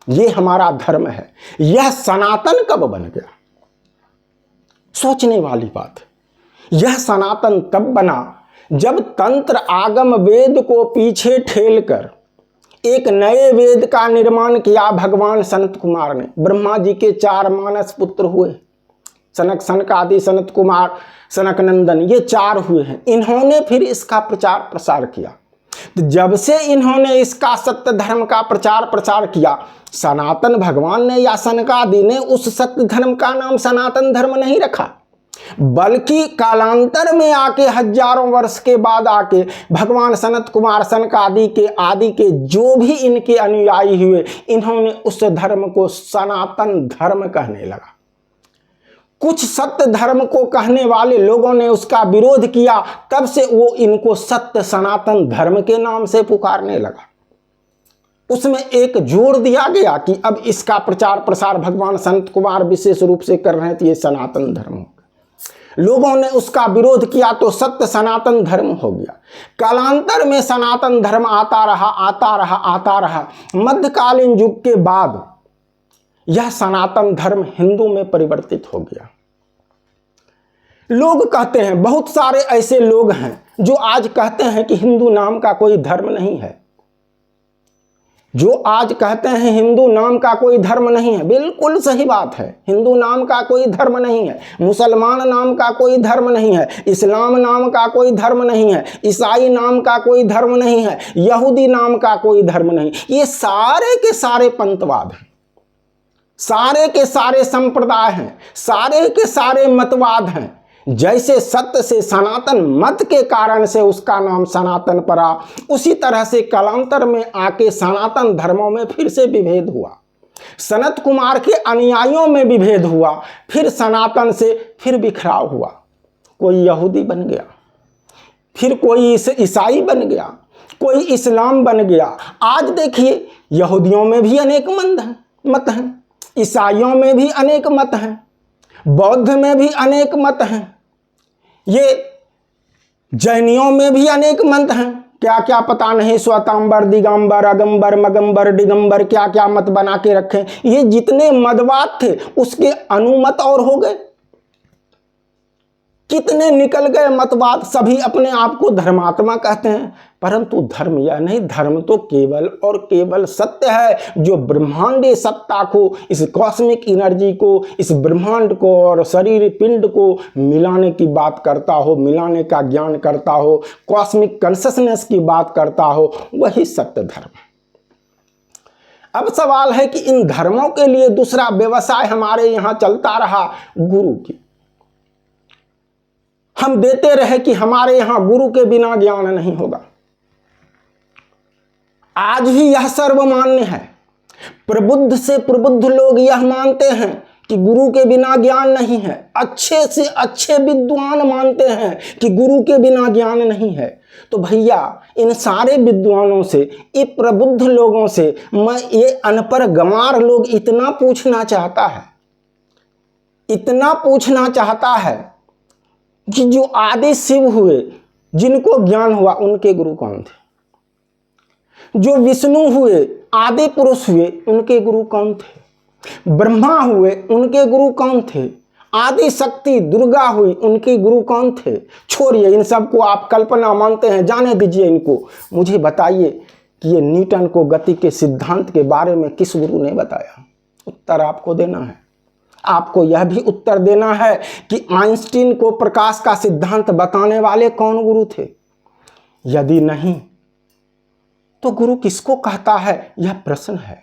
ये हमारा धर्म है। यह सनातन कब बन गया? सोचने वाली बात। यह सनातन तब बना जब तंत्र आगम वेद को पीछे ठेलकर एक नए वेद का निर्माण किया भगवान सनत कुमार ने। ब्रह्मा जी के 4 मानस पुत्र हुए, सनक, सनकादि, सनत कुमार, सनक नंदन, ये 4 हुए हैं। इन्होंने फिर इसका प्रचार प्रसार किया। तो जब से इन्होंने इसका सत्य धर्म का प्रचार प्रसार किया, सनातन भगवान ने या सनकादि ने उस सत्य धर्म का नाम सनातन धर्म नहीं रखा, बल्कि कालांतर में आके हजारों वर्ष के बाद आके भगवान सनत कुमार, सनकादि के आदि के जो भी इनके अनुयायी हुए, इन्होंने उस धर्म को सनातन धर्म कहने लगा। कुछ सत्य धर्म को कहने वाले लोगों ने उसका विरोध किया, तब से वो इनको सत्य सनातन धर्म के नाम से पुकारने लगा। उसमें एक जोर दिया गया कि अब इसका प्रचार प्रसार भगवान संत कुमार विशेष रूप से कर रहे हैं, तो ये सनातन धर्म हो गया। लोगों ने उसका विरोध किया तो सत्य सनातन धर्म हो गया। कालांतर में सनातन धर्म आता रहा, आता रहा, आता रहा। मध्यकालीन युग के बाद यह सनातन धर्म हिंदू में परिवर्तित हो गया। लोग कहते हैं, बहुत सारे ऐसे लोग हैं जो आज कहते हैं कि हिंदू नाम का कोई धर्म नहीं है, जो आज कहते हैं हिंदू नाम का कोई धर्म नहीं है। बिल्कुल सही बात है, हिंदू नाम का कोई धर्म नहीं है, मुसलमान नाम का कोई धर्म नहीं है, इस्लाम नाम का कोई धर्म नहीं है, ईसाई नाम का कोई धर्म नहीं है, यहूदी नाम का कोई धर्म नहीं। ये सारे के सारे पंथवाद हैं, सारे के सारे संप्रदाय हैं, सारे के सारे मतवाद हैं। जैसे सत्य से सनातन मत के कारण से उसका नाम सनातन पड़ा, उसी तरह से कालांतर में आके सनातन धर्मों में फिर से विभेद हुआ। सनत कुमार के अनुयायियों में विभेद हुआ, फिर सनातन से फिर बिखराव हुआ। कोई यहूदी बन गया, फिर कोई ईसाई बन गया, कोई इस्लाम बन गया। आज देखिए यहूदियों में भी अनेक मत हैं, ईसाइयों में भी अनेक मत हैं, बौद्ध में भी अनेक मत हैं, ये जैनियों में भी अनेक मत हैं। क्या क्या पता नहीं, श्वेतांबर, दिगंबर, अगंबर, मगंबर, दिगंबर, क्या क्या मत बना के रखे। ये जितने मतवाद थे उसके अनुमत और हो गए, कितने निकल गए मतवाद। सभी अपने आप को धर्मात्मा कहते हैं, परंतु धर्म यह नहीं, धर्म तो केवल और केवल सत्य है जो ब्रह्मांडीय सत्ता को, इस कॉस्मिक एनर्जी को, इस ब्रह्मांड को और शरीर पिंड को मिलाने की बात करता हो, मिलाने का ज्ञान करता हो, कॉस्मिक कॉन्शसनेस की बात करता हो, वही सत्य धर्म। अब सवाल है कि इन धर्मों के लिए दूसरा व्यवसाय हमारे यहां चलता रहा, गुरु की। हम देते रहे कि हमारे यहां गुरु के बिना ज्ञान नहीं होगा। आज भी यह सर्वमान्य है। प्रबुद्ध से प्रबुद्ध लोग यह मानते हैं कि गुरु के बिना ज्ञान नहीं है। अच्छे से अच्छे विद्वान मानते हैं कि गुरु के बिना ज्ञान नहीं है। तो भैया इन सारे विद्वानों से, ये प्रबुद्ध लोगों से मैं ये अनपढ़ गंवार लोग इतना पूछना चाहता है कि जो आदि शिव हुए, जिनको ज्ञान हुआ, उनके गुरु कौन थे? जो विष्णु हुए, आदि पुरुष हुए, उनके गुरु कौन थे? ब्रह्मा हुए, उनके गुरु कौन थे? आदि शक्ति दुर्गा हुई, उनके गुरु कौन थे? छोड़िए इन सबको, आप कल्पना मानते हैं, जाने दीजिए इनको। मुझे बताइए कि ये न्यूटन को गति के सिद्धांत के बारे में किस गुरु ने बताया? उत्तर आपको देना है। आपको यह भी उत्तर देना है कि आइंस्टीन को प्रकाश का सिद्धांत बताने वाले कौन गुरु थे? यदि नहीं तो गुरु किसको कहता है, यह प्रश्न है।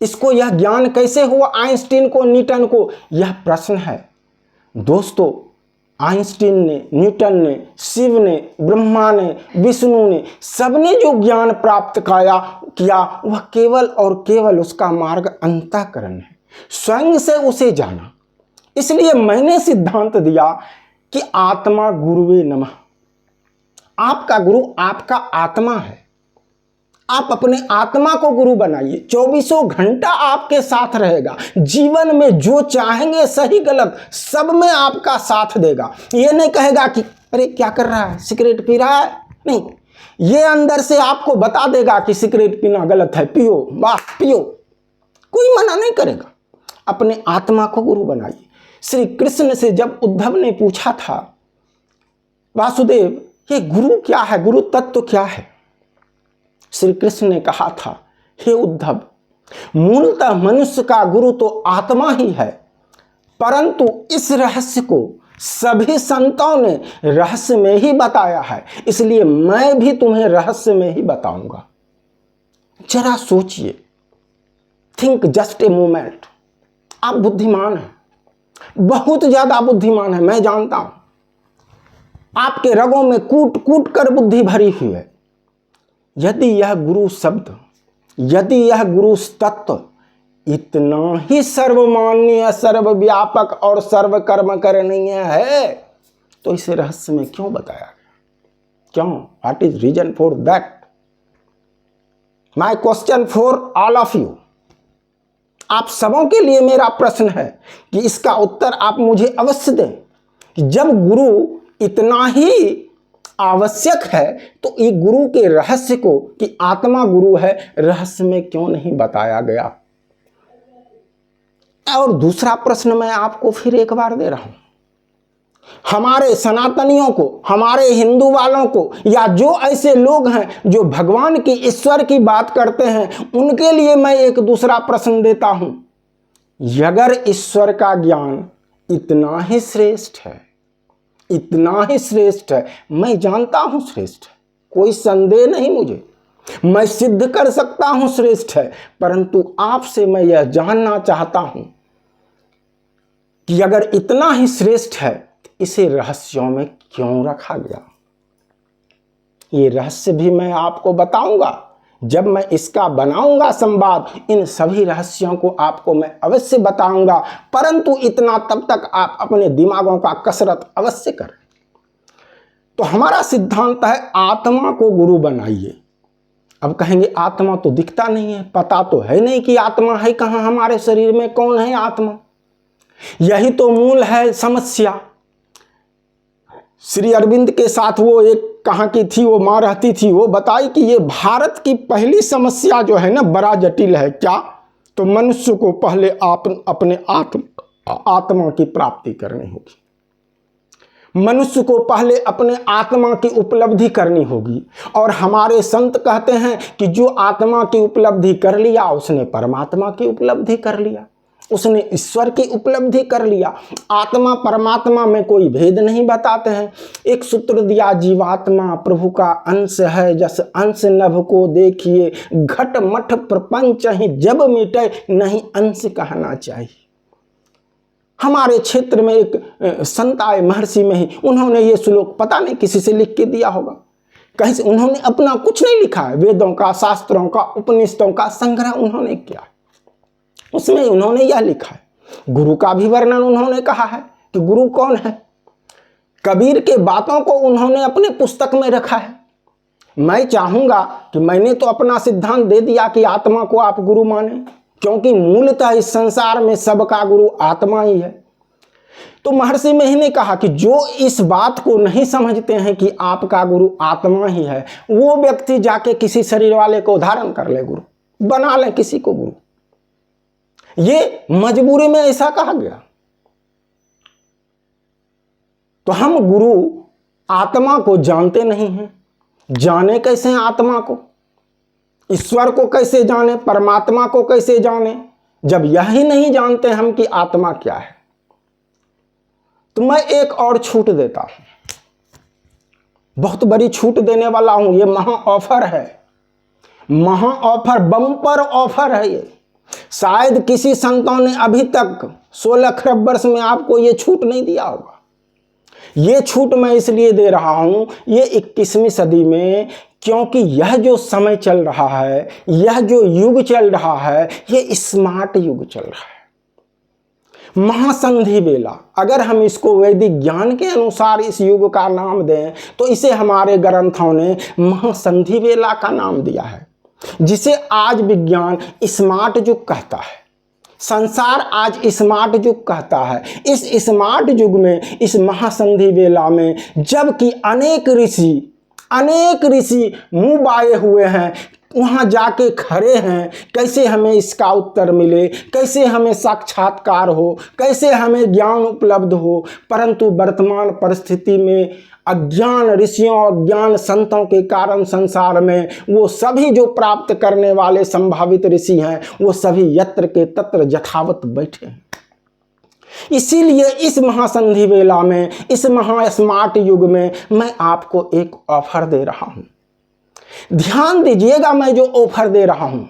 इसको यह ज्ञान कैसे हुआ आइंस्टीन को, न्यूटन को, यह प्रश्न है। दोस्तों, आइंस्टीन ने, न्यूटन ने, शिव ने, ब्रह्मा ने, विष्णु ने, सबने जो ज्ञान प्राप्त किया वह केवल और केवल उसका मार्ग अंतःकरण है, स्वयं से उसे जाना। इसलिए मैंने सिद्धांत दिया कि आत्मा गुरुवे नमः। आपका गुरु आपका आत्मा है। आप अपने आत्मा को गुरु बनाइए, 24 घंटा आपके साथ रहेगा। जीवन में जो चाहेंगे, सही गलत, सब में आपका साथ देगा। ये नहीं कहेगा कि अरे क्या कर रहा है, सिगरेट पी रहा है, नहीं, ये अंदर से आपको बता देगा कि सिगरेट पीना गलत है, पियो, वाह पियो, कोई मना नहीं करेगा। अपने आत्मा को गुरु बनाइए। श्री कृष्ण से जब उद्धव ने पूछा था, वासुदेव ये गुरु क्या है, गुरु तत्व क्या है? श्री कृष्ण ने कहा था, हे उद्धव, मूलतः मनुष्य का गुरु तो आत्मा ही है, परंतु इस रहस्य को सभी संतों ने रहस्य में ही बताया है, इसलिए मैं भी तुम्हें रहस्य में ही बताऊंगा। जरा सोचिए, थिंक जस्ट ए मोमेंट। आप बुद्धिमान हैं, बहुत ज्यादा बुद्धिमान है, मैं जानता हूं। आपके रगों में कूट कूट कर बुद्धि भरी हुई है। यदि यह गुरु शब्द, यदि यह गुरु तत्व इतना ही सर्वमान्य, सर्वव्यापक और सर्वकर्म करणीय है, तो इसे रहस्य में क्यों बताया गया? क्यों? What is reason for that? My question for all of you. आप सबों के लिए मेरा प्रश्न है कि इसका उत्तर आप मुझे अवश्य दें कि जब गुरु इतना ही आवश्यक है तो ये गुरु के रहस्य को, कि आत्मा गुरु है, रहस्य में क्यों नहीं बताया गया? और दूसरा प्रश्न मैं आपको फिर एक बार दे रहा हूं। हमारे सनातनियों को, हमारे हिंदू वालों को, या जो ऐसे लोग हैं जो भगवान की, ईश्वर की बात करते हैं, उनके लिए मैं एक दूसरा प्रश्न देता हूं। अगर ईश्वर का ज्ञान इतना ही श्रेष्ठ है, इतना ही श्रेष्ठ है, मैं जानता हूं श्रेष्ठ है, कोई संदेह नहीं मुझे, मैं सिद्ध कर सकता हूं श्रेष्ठ है, परंतु आपसे मैं यह जानना चाहता हूं कि अगर इतना ही श्रेष्ठ है, इसे रहस्यों में क्यों रखा गया? ये रहस्य भी मैं आपको बताऊंगा। जब मैं इसका बनाऊंगा संवाद, इन सभी रहस्यों को आपको मैं अवश्य बताऊंगा, परंतु इतना तब तक आप अपने दिमागों का कसरत अवश्य करें। तो हमारा सिद्धांत है आत्मा को गुरु बनाइए। अब कहेंगे आत्मा तो दिखता नहीं है, पता तो है नहीं कि आत्मा है कहाँ, हमारे शरीर में कौन है आत्मा। यही तो मूल है समस्या। श्री अरविंद के साथ वो एक कहाँ की थी वो माँ रहती थी, वो बताई कि ये भारत की पहली समस्या जो है ना बड़ा जटिल है। क्या? तो मनुष्य को पहले अपने आत्मा की प्राप्ति करनी होगी। मनुष्य को पहले अपने आत्मा की उपलब्धि करनी होगी। और हमारे संत कहते हैं कि जो आत्मा की उपलब्धि कर लिया उसने परमात्मा की उपलब्धि कर लिया, उसने ईश्वर की उपलब्धि कर लिया। आत्मा परमात्मा में कोई भेद नहीं बताते हैं। एक सूत्र दिया, जीवात्मा प्रभु का अंश है, जस अंश नभ को देखिए, घट मठ प्रपंच ही जब मिटे, नहीं अंश कहना चाहिए। हमारे क्षेत्र में एक संत आए महर्षि में ही, उन्होंने ये श्लोक पता नहीं किसी से लिख के दिया होगा, कहीं से उन्होंने अपना कुछ नहीं लिखा है। वेदों का, शास्त्रों का, उपनिषदों का संग्रह उन्होंने किया, उसमें उन्होंने यह लिखा है। गुरु का भी वर्णन उन्होंने कहा है कि गुरु कौन है। कबीर के बातों को उन्होंने अपने पुस्तक में रखा है। मैं चाहूंगा कि मैंने तो अपना सिद्धांत दे दिया कि आत्मा को आप गुरु माने, क्योंकि मूलतः इस संसार में सबका गुरु आत्मा ही है। तो महर्षि मेही ने कहा कि जो इस बात को नहीं समझते हैं कि आपका गुरु आत्मा ही है, वो व्यक्ति जाके किसी शरीर वाले को धारण कर ले, गुरु बना ले किसी को गुरु। ये मजबूरी में ऐसा कहा गया। तो हम गुरु आत्मा को जानते नहीं हैं। जाने कैसे हैं आत्मा को? ईश्वर को कैसे जाने, परमात्मा को कैसे जाने, जब यही नहीं जानते हम कि आत्मा क्या है। तो मैं एक और छूट देता हूं, बहुत बड़ी छूट देने वाला हूं। ये महा ऑफर है, महा ऑफर, बम्पर ऑफर है ये। शायद किसी संतों ने अभी तक 16 खरब वर्ष में आपको ये छूट नहीं दिया होगा। ये छूट मैं इसलिए दे रहा हूं, ये 21वीं सदी में, क्योंकि यह जो समय चल रहा है, यह जो युग चल रहा है, ये स्मार्ट युग चल रहा है। महासंधि वेला, अगर हम इसको वैदिक ज्ञान के अनुसार इस युग का नाम दें तो इसे हमारे ग्रंथों ने महासंधि वेला का नाम दिया है, जिसे आज विज्ञान स्मार्ट युग कहता है। संसार आज स्मार्ट युग कहता है। इस स्मार्ट युग में, इस महासंधि वेला में, जबकि अनेक ऋषि मुंह बाए हुए हैं, वहां जाके खड़े हैं, कैसे हमें इसका उत्तर मिले, कैसे हमें साक्षात्कार हो, कैसे हमें ज्ञान उपलब्ध हो। परंतु वर्तमान परिस्थिति में अज्ञान ऋषियों और ज्ञान संतों के कारण संसार में वो सभी जो प्राप्त करने वाले संभावित ऋषि हैं, वो सभी यत्र के तत्र यथावत बैठे हैं। इसीलिए इस महासंधि वेला में, इस महा स्मार्ट युग में मैं आपको एक ऑफर दे रहा हूं। ध्यान दीजिएगा, मैं जो ऑफर दे रहा हूं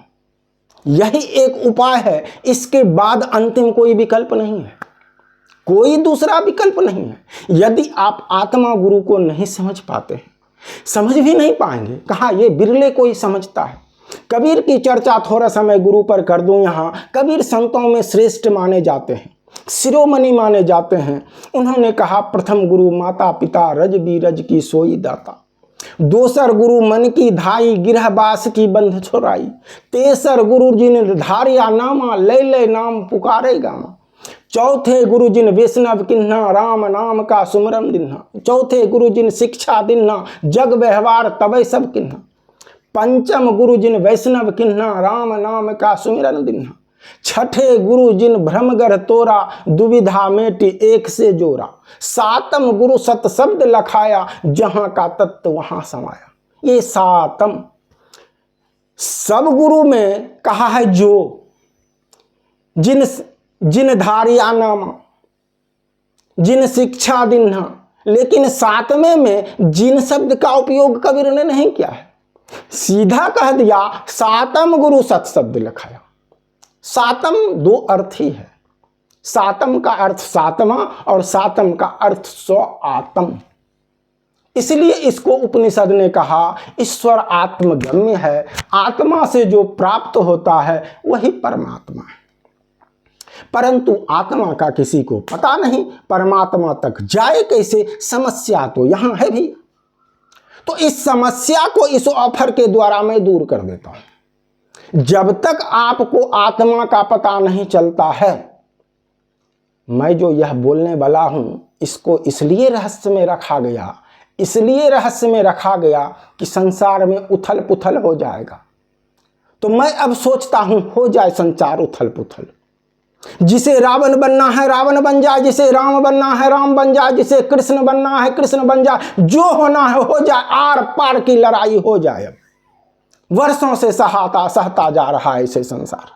यही एक उपाय है। इसके बाद अंतिम कोई विकल्प नहीं है, कोई दूसरा विकल्प नहीं है। यदि आप आत्मा गुरु को नहीं समझ पाते हैं, समझ भी नहीं पाएंगे, कहा ये बिरले कोई समझता है। कबीर की चर्चा थोड़ा समय गुरु पर कर दूं यहाँ। कबीर संतों में श्रेष्ठ माने जाते हैं, शिरोमणि माने जाते हैं। उन्होंने कहा, प्रथम गुरु माता पिता रज बीरज की सोई दाता, दोसर गुरु मन की धाई गिरहबास की बंध छोड़ाई, तेसर गुरु जिन धारिया नामा ले ले नाम पुकारेगा, चौथे गुरु जिन वैष्णव किन्ना राम नाम का सुमरन दिन्हा, चौथे गुरु जिन शिक्षा दिन्हा जग व्यवहार तबै सब किन्हा, पंचम गुरु जिन वैष्णव किन्ना राम नाम का सुमिरन दिन्हा, छठे गुरु जिन भ्रमगर तोरा दुविधा मेटी एक से जोरा, सातम गुरु सत शब्द लखाया जहां का तत्व वहां समाया। ये सातम सब गुरु में कहा है, जो जिन धारिया नामा, जिन शिक्षा दिन्हा, लेकिन सातवें में जिन शब्द का उपयोग कबीर ने नहीं किया है, सीधा कह दिया सातम गुरु सत शब्द लखाया। सातम दो अर्थ ही है, सातम का अर्थ सातवां और सातम का अर्थ 100 आत्म। इसलिए इसको उपनिषद ने कहा ईश्वर आत्मगम्य है, आत्मा से जो प्राप्त होता है वही परमात्मा है। परंतु आत्मा का किसी को पता नहीं, परमात्मा तक जाए कैसे, समस्या तो यहां है भी। तो इस समस्या को इस ऑफर के द्वारा मैं दूर कर देता हूं। जब तक आपको आत्मा का पता नहीं चलता है, मैं जो यह बोलने वाला हूं इसको इसलिए रहस्य में रखा गया, इसलिए रहस्य में रखा गया कि संसार में उथल पुथल हो जाएगा। तो मैं अब सोचता हूं हो जाए संसार उथल पुथल, जिसे रावण बनना है रावण बन जाए, जिसे राम बनना है राम बन जाए, जिसे कृष्ण बनना है कृष्ण बन जाए, जो होना है हो जाए, आर पार की लड़ाई हो जाए। अब वर्षों से सहता जा रहा है इसे संसार,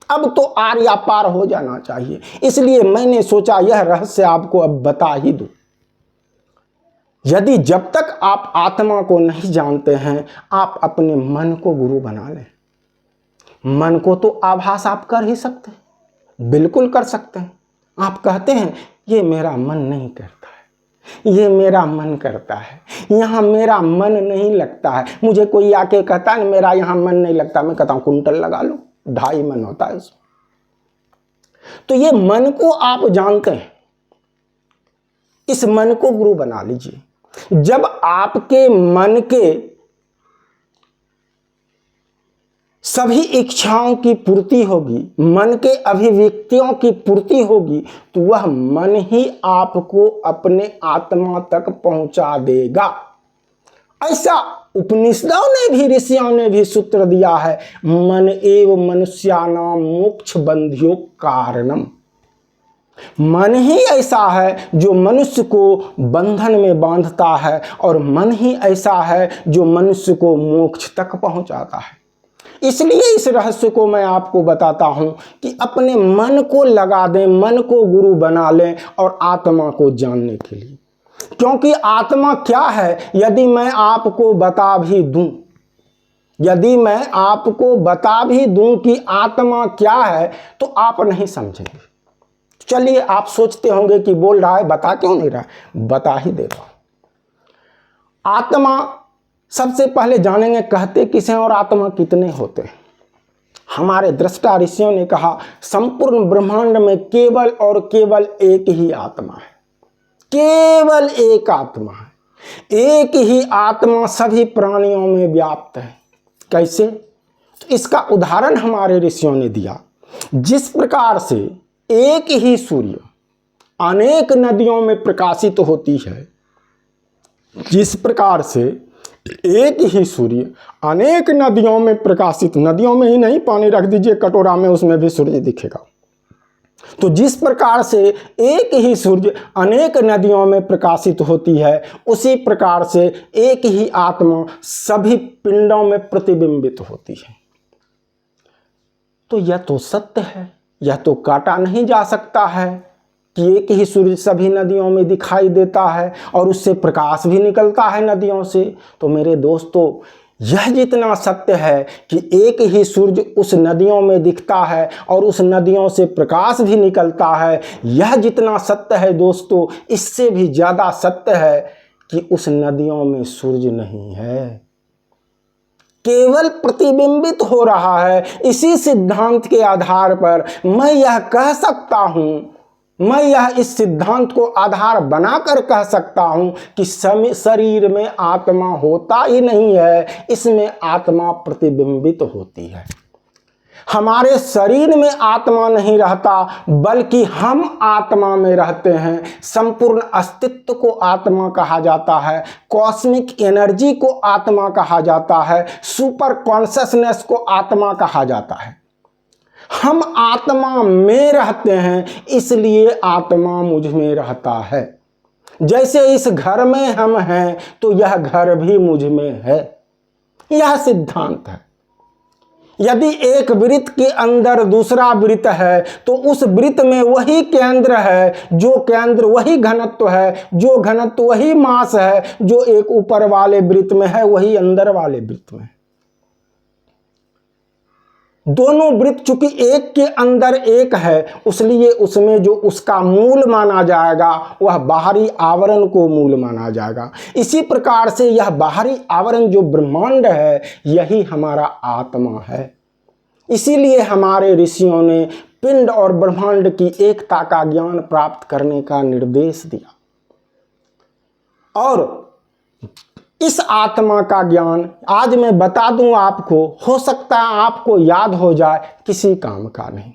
अब तो आर या पार हो जाना चाहिए। इसलिए मैंने सोचा यह रहस्य आपको अब बता ही दूं। यदि जब तक आप आत्मा को नहीं जानते हैं, आप अपने मन को गुरु बना लें। मन को तो आभास आप कर ही सकते हैं, बिल्कुल कर सकते हैं। आप कहते हैं ये मेरा मन नहीं करता है, ये मेरा मन करता है, यहाँ मेरा मन नहीं लगता है। मुझे कोई आके कहता है मेरा यहाँ मन नहीं लगता, मैं कहता हूँ कुंटल लगा लो, 2.5 मन होता है उसमें। तो ये मन को आप जानते हैं, इस मन को गुरु बना लीजिए। जब आपके मन के सभी इच्छाओं की पूर्ति होगी, मन के अभिव्यक्तियों की पूर्ति होगी, तो वह मन ही आपको अपने आत्मा तक पहुंचा देगा। ऐसा उपनिषदों ने भी, ऋषियों ने भी सूत्र दिया है, मन एव मनुष्यानां मोक्ष बंध्यो कारणम। मन ही ऐसा है जो मनुष्य को बंधन में बांधता है, और मन ही ऐसा है जो मनुष्य को मोक्ष तक पहुंचाता है। इसलिए इस रहस्य को मैं आपको बताता हूं कि अपने मन को लगा दें, मन को गुरु बना लें और आत्मा को जानने के लिए। क्योंकि आत्मा क्या है यदि मैं आपको बता भी दूं, यदि मैं आपको बता भी दूं कि आत्मा क्या है, तो आप नहीं समझेंगे। चलिए, आप सोचते होंगे कि बोल रहा है, बता क्यों नहीं रहा है, बता ही देता हूं। आत्मा सबसे पहले जानेंगे कहते किसे और आत्मा कितने होते हैं। हमारे दृष्टा ऋषियों ने कहा संपूर्ण ब्रह्मांड में केवल और केवल एक ही आत्मा है, केवल एक आत्मा है। एक ही आत्मा सभी प्राणियों में व्याप्त है। कैसे? तो इसका उदाहरण हमारे ऋषियों ने दिया। जिस प्रकार से एक ही सूर्य अनेक नदियों में प्रकाशित होती है, जिस प्रकार से एक ही सूर्य अनेक नदियों में प्रकाशित, नदियों में ही नहीं, पानी रख दीजिए कटोरा में, उसमें भी सूर्य दिखेगा। तो जिस प्रकार से एक ही सूर्य अनेक नदियों में प्रकाशित होती है, उसी प्रकार से एक ही आत्मा सभी पिंडों में प्रतिबिंबित होती है। तो यह तो सत्य है, यह तो काटा नहीं जा सकता है कि एक ही सूर्य सभी नदियों में दिखाई देता है और उससे प्रकाश भी निकलता है नदियों से। तो मेरे दोस्तों, यह जितना सत्य है कि एक ही सूर्य उस नदियों में दिखता है और उस नदियों से प्रकाश भी निकलता है, यह जितना सत्य है दोस्तों, इससे भी ज़्यादा सत्य है कि उस नदियों में सूर्य नहीं है, केवल प्रतिबिंबित हो रहा है। इसी सिद्धांत के आधार पर मैं यह कह सकता हूं, मैं यह इस सिद्धांत को आधार बनाकर कह सकता हूं कि शरीर में आत्मा होता ही नहीं है, इसमें आत्मा प्रतिबिंबित होती है। हमारे शरीर में आत्मा नहीं रहता, बल्कि हम आत्मा में रहते हैं। संपूर्ण अस्तित्व को आत्मा कहा जाता है, कॉस्मिक एनर्जी को आत्मा कहा जाता है, सुपर कॉन्शसनेस को आत्मा कहा जाता है। हम आत्मा में रहते हैं, इसलिए आत्मा मुझ में रहता है। जैसे इस घर में हम हैं, तो यह घर भी मुझ में है। यह सिद्धांत है। यदि एक वृत्त के अंदर दूसरा वृत्त है, तो उस वृत्त में वही केंद्र है, जो केंद्र वही घनत्व है, जो घनत्व वही मास है, जो एक ऊपर वाले वृत्त में है वही अंदर वाले वृत्त में। दोनों वृत्त चूंकि एक के अंदर एक है, इसलिए उसमें जो उसका मूल माना जाएगा वह बाहरी आवरण को मूल माना जाएगा। इसी प्रकार से यह बाहरी आवरण जो ब्रह्मांड है, यही हमारा आत्मा है। इसीलिए हमारे ऋषियों ने पिंड और ब्रह्मांड की एकता का ज्ञान प्राप्त करने का निर्देश दिया। और इस आत्मा का ज्ञान आज मैं बता दूं आपको, हो सकता है आपको याद हो जाए, किसी काम का नहीं।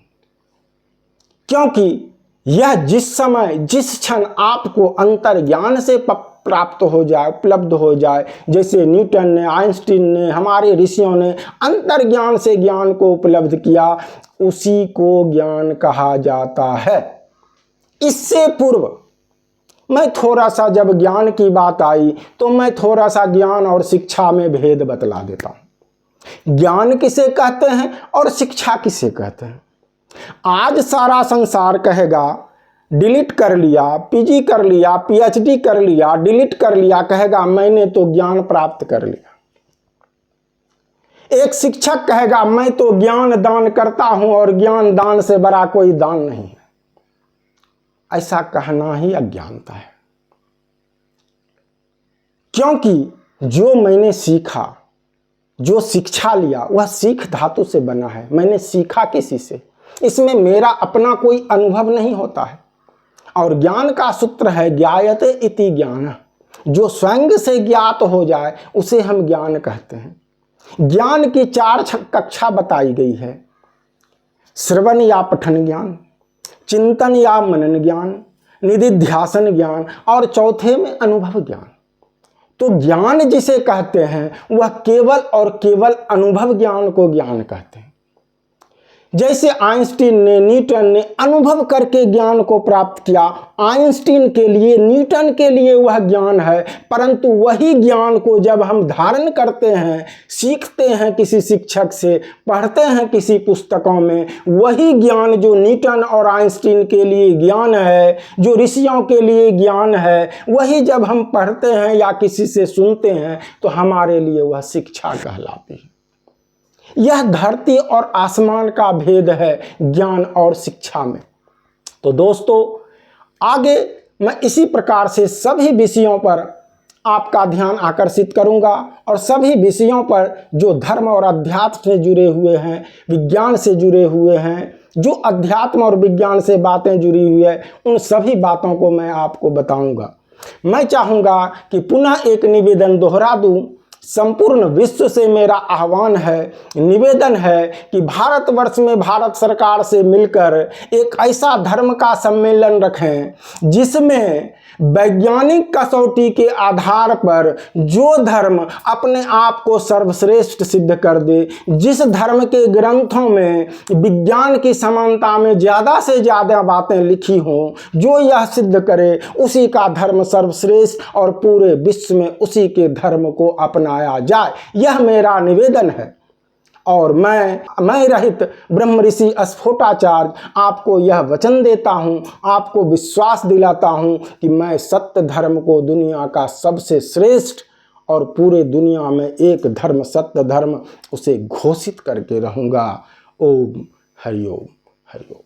क्योंकि यह जिस समय जिस क्षण आपको अंतर्ज्ञान से प्राप्त हो जाए, उपलब्ध हो जाए, जैसे न्यूटन ने, आइंस्टीन ने, हमारे ऋषियों ने अंतर्ज्ञान से ज्ञान को उपलब्ध किया, उसी को ज्ञान कहा जाता है। इससे पूर्व मैं थोड़ा सा, जब ज्ञान की बात आई तो मैं थोड़ा सा ज्ञान और शिक्षा में भेद बतला देता हूं। ज्ञान किसे कहते हैं और शिक्षा किसे कहते हैं। आज सारा संसार कहेगा डिलीट कर लिया, पीजी कर लिया, पीएचडी कर लिया, डिलीट कर लिया, कहेगा मैंने तो ज्ञान प्राप्त कर लिया। एक शिक्षक कहेगा मैं तो ज्ञान दान करता हूं और ज्ञान दान से बड़ा कोई दान नहीं है। ऐसा कहना ही अज्ञानता है। क्योंकि जो मैंने सीखा, जो शिक्षा लिया, वह सीख धातु से बना है। मैंने सीखा किसी से, इसमें मेरा अपना कोई अनुभव नहीं होता है। और ज्ञान का सूत्र है ज्ञायते इति ज्ञान। जो स्वयं से ज्ञात हो जाए उसे हम ज्ञान कहते हैं। ज्ञान की 4 कक्षा बताई गई है। श्रवण या पठन ज्ञान, चिंतन या मनन ज्ञान, निधिध्यासन ज्ञान और चौथे में अनुभव ज्ञान। तो ज्ञान जिसे कहते हैं वह केवल और केवल अनुभव ज्ञान को ज्ञान कहते हैं। जैसे आइंस्टीन ने, न्यूटन ने अनुभव करके ज्ञान को प्राप्त किया, आइंस्टीन के लिए, न्यूटन के लिए वह ज्ञान है। परंतु वही ज्ञान को जब हम धारण करते हैं, सीखते हैं किसी शिक्षक से, पढ़ते हैं किसी पुस्तकों में, वही ज्ञान जो न्यूटन और आइंस्टीन के लिए ज्ञान है, जो ऋषियों के लिए ज्ञान है, वही जब हम पढ़ते हैं या किसी से सुनते हैं तो हमारे लिए वह शिक्षा कहलाती है। यह धरती और आसमान का भेद है ज्ञान और शिक्षा में। तो दोस्तों, आगे मैं इसी प्रकार से सभी विषयों पर आपका ध्यान आकर्षित करूंगा और सभी विषयों पर जो धर्म और अध्यात्म से जुड़े हुए हैं, विज्ञान से जुड़े हुए हैं, जो अध्यात्म और विज्ञान से बातें जुड़ी हुई है, उन सभी बातों को मैं आपको बताऊंगा। मैं चाहूँगा कि पुनः एक निवेदन दोहरा दूं। संपूर्ण विश्व से मेरा आह्वान है, निवेदन है कि भारतवर्ष में भारत सरकार से मिलकर एक ऐसा धर्म का सम्मेलन रखें जिसमें वैज्ञानिक कसौटी के आधार पर जो धर्म अपने आप को सर्वश्रेष्ठ सिद्ध कर दे, जिस धर्म के ग्रंथों में विज्ञान की समानता में ज़्यादा से ज़्यादा बातें लिखी हों, जो यह सिद्ध करे उसी का धर्म सर्वश्रेष्ठ और पूरे विश्व में उसी के धर्म को अपनाया जाए, यह मेरा निवेदन है। और मैं रहित ब्रह्म ऋषि स्फोटाचार्य आपको यह वचन देता हूँ, आपको विश्वास दिलाता हूँ कि मैं सत्य धर्म को दुनिया का सबसे श्रेष्ठ और पूरे दुनिया में एक धर्म, सत्य धर्म, उसे घोषित करके रहूँगा। ओम हरिओम हरिओम।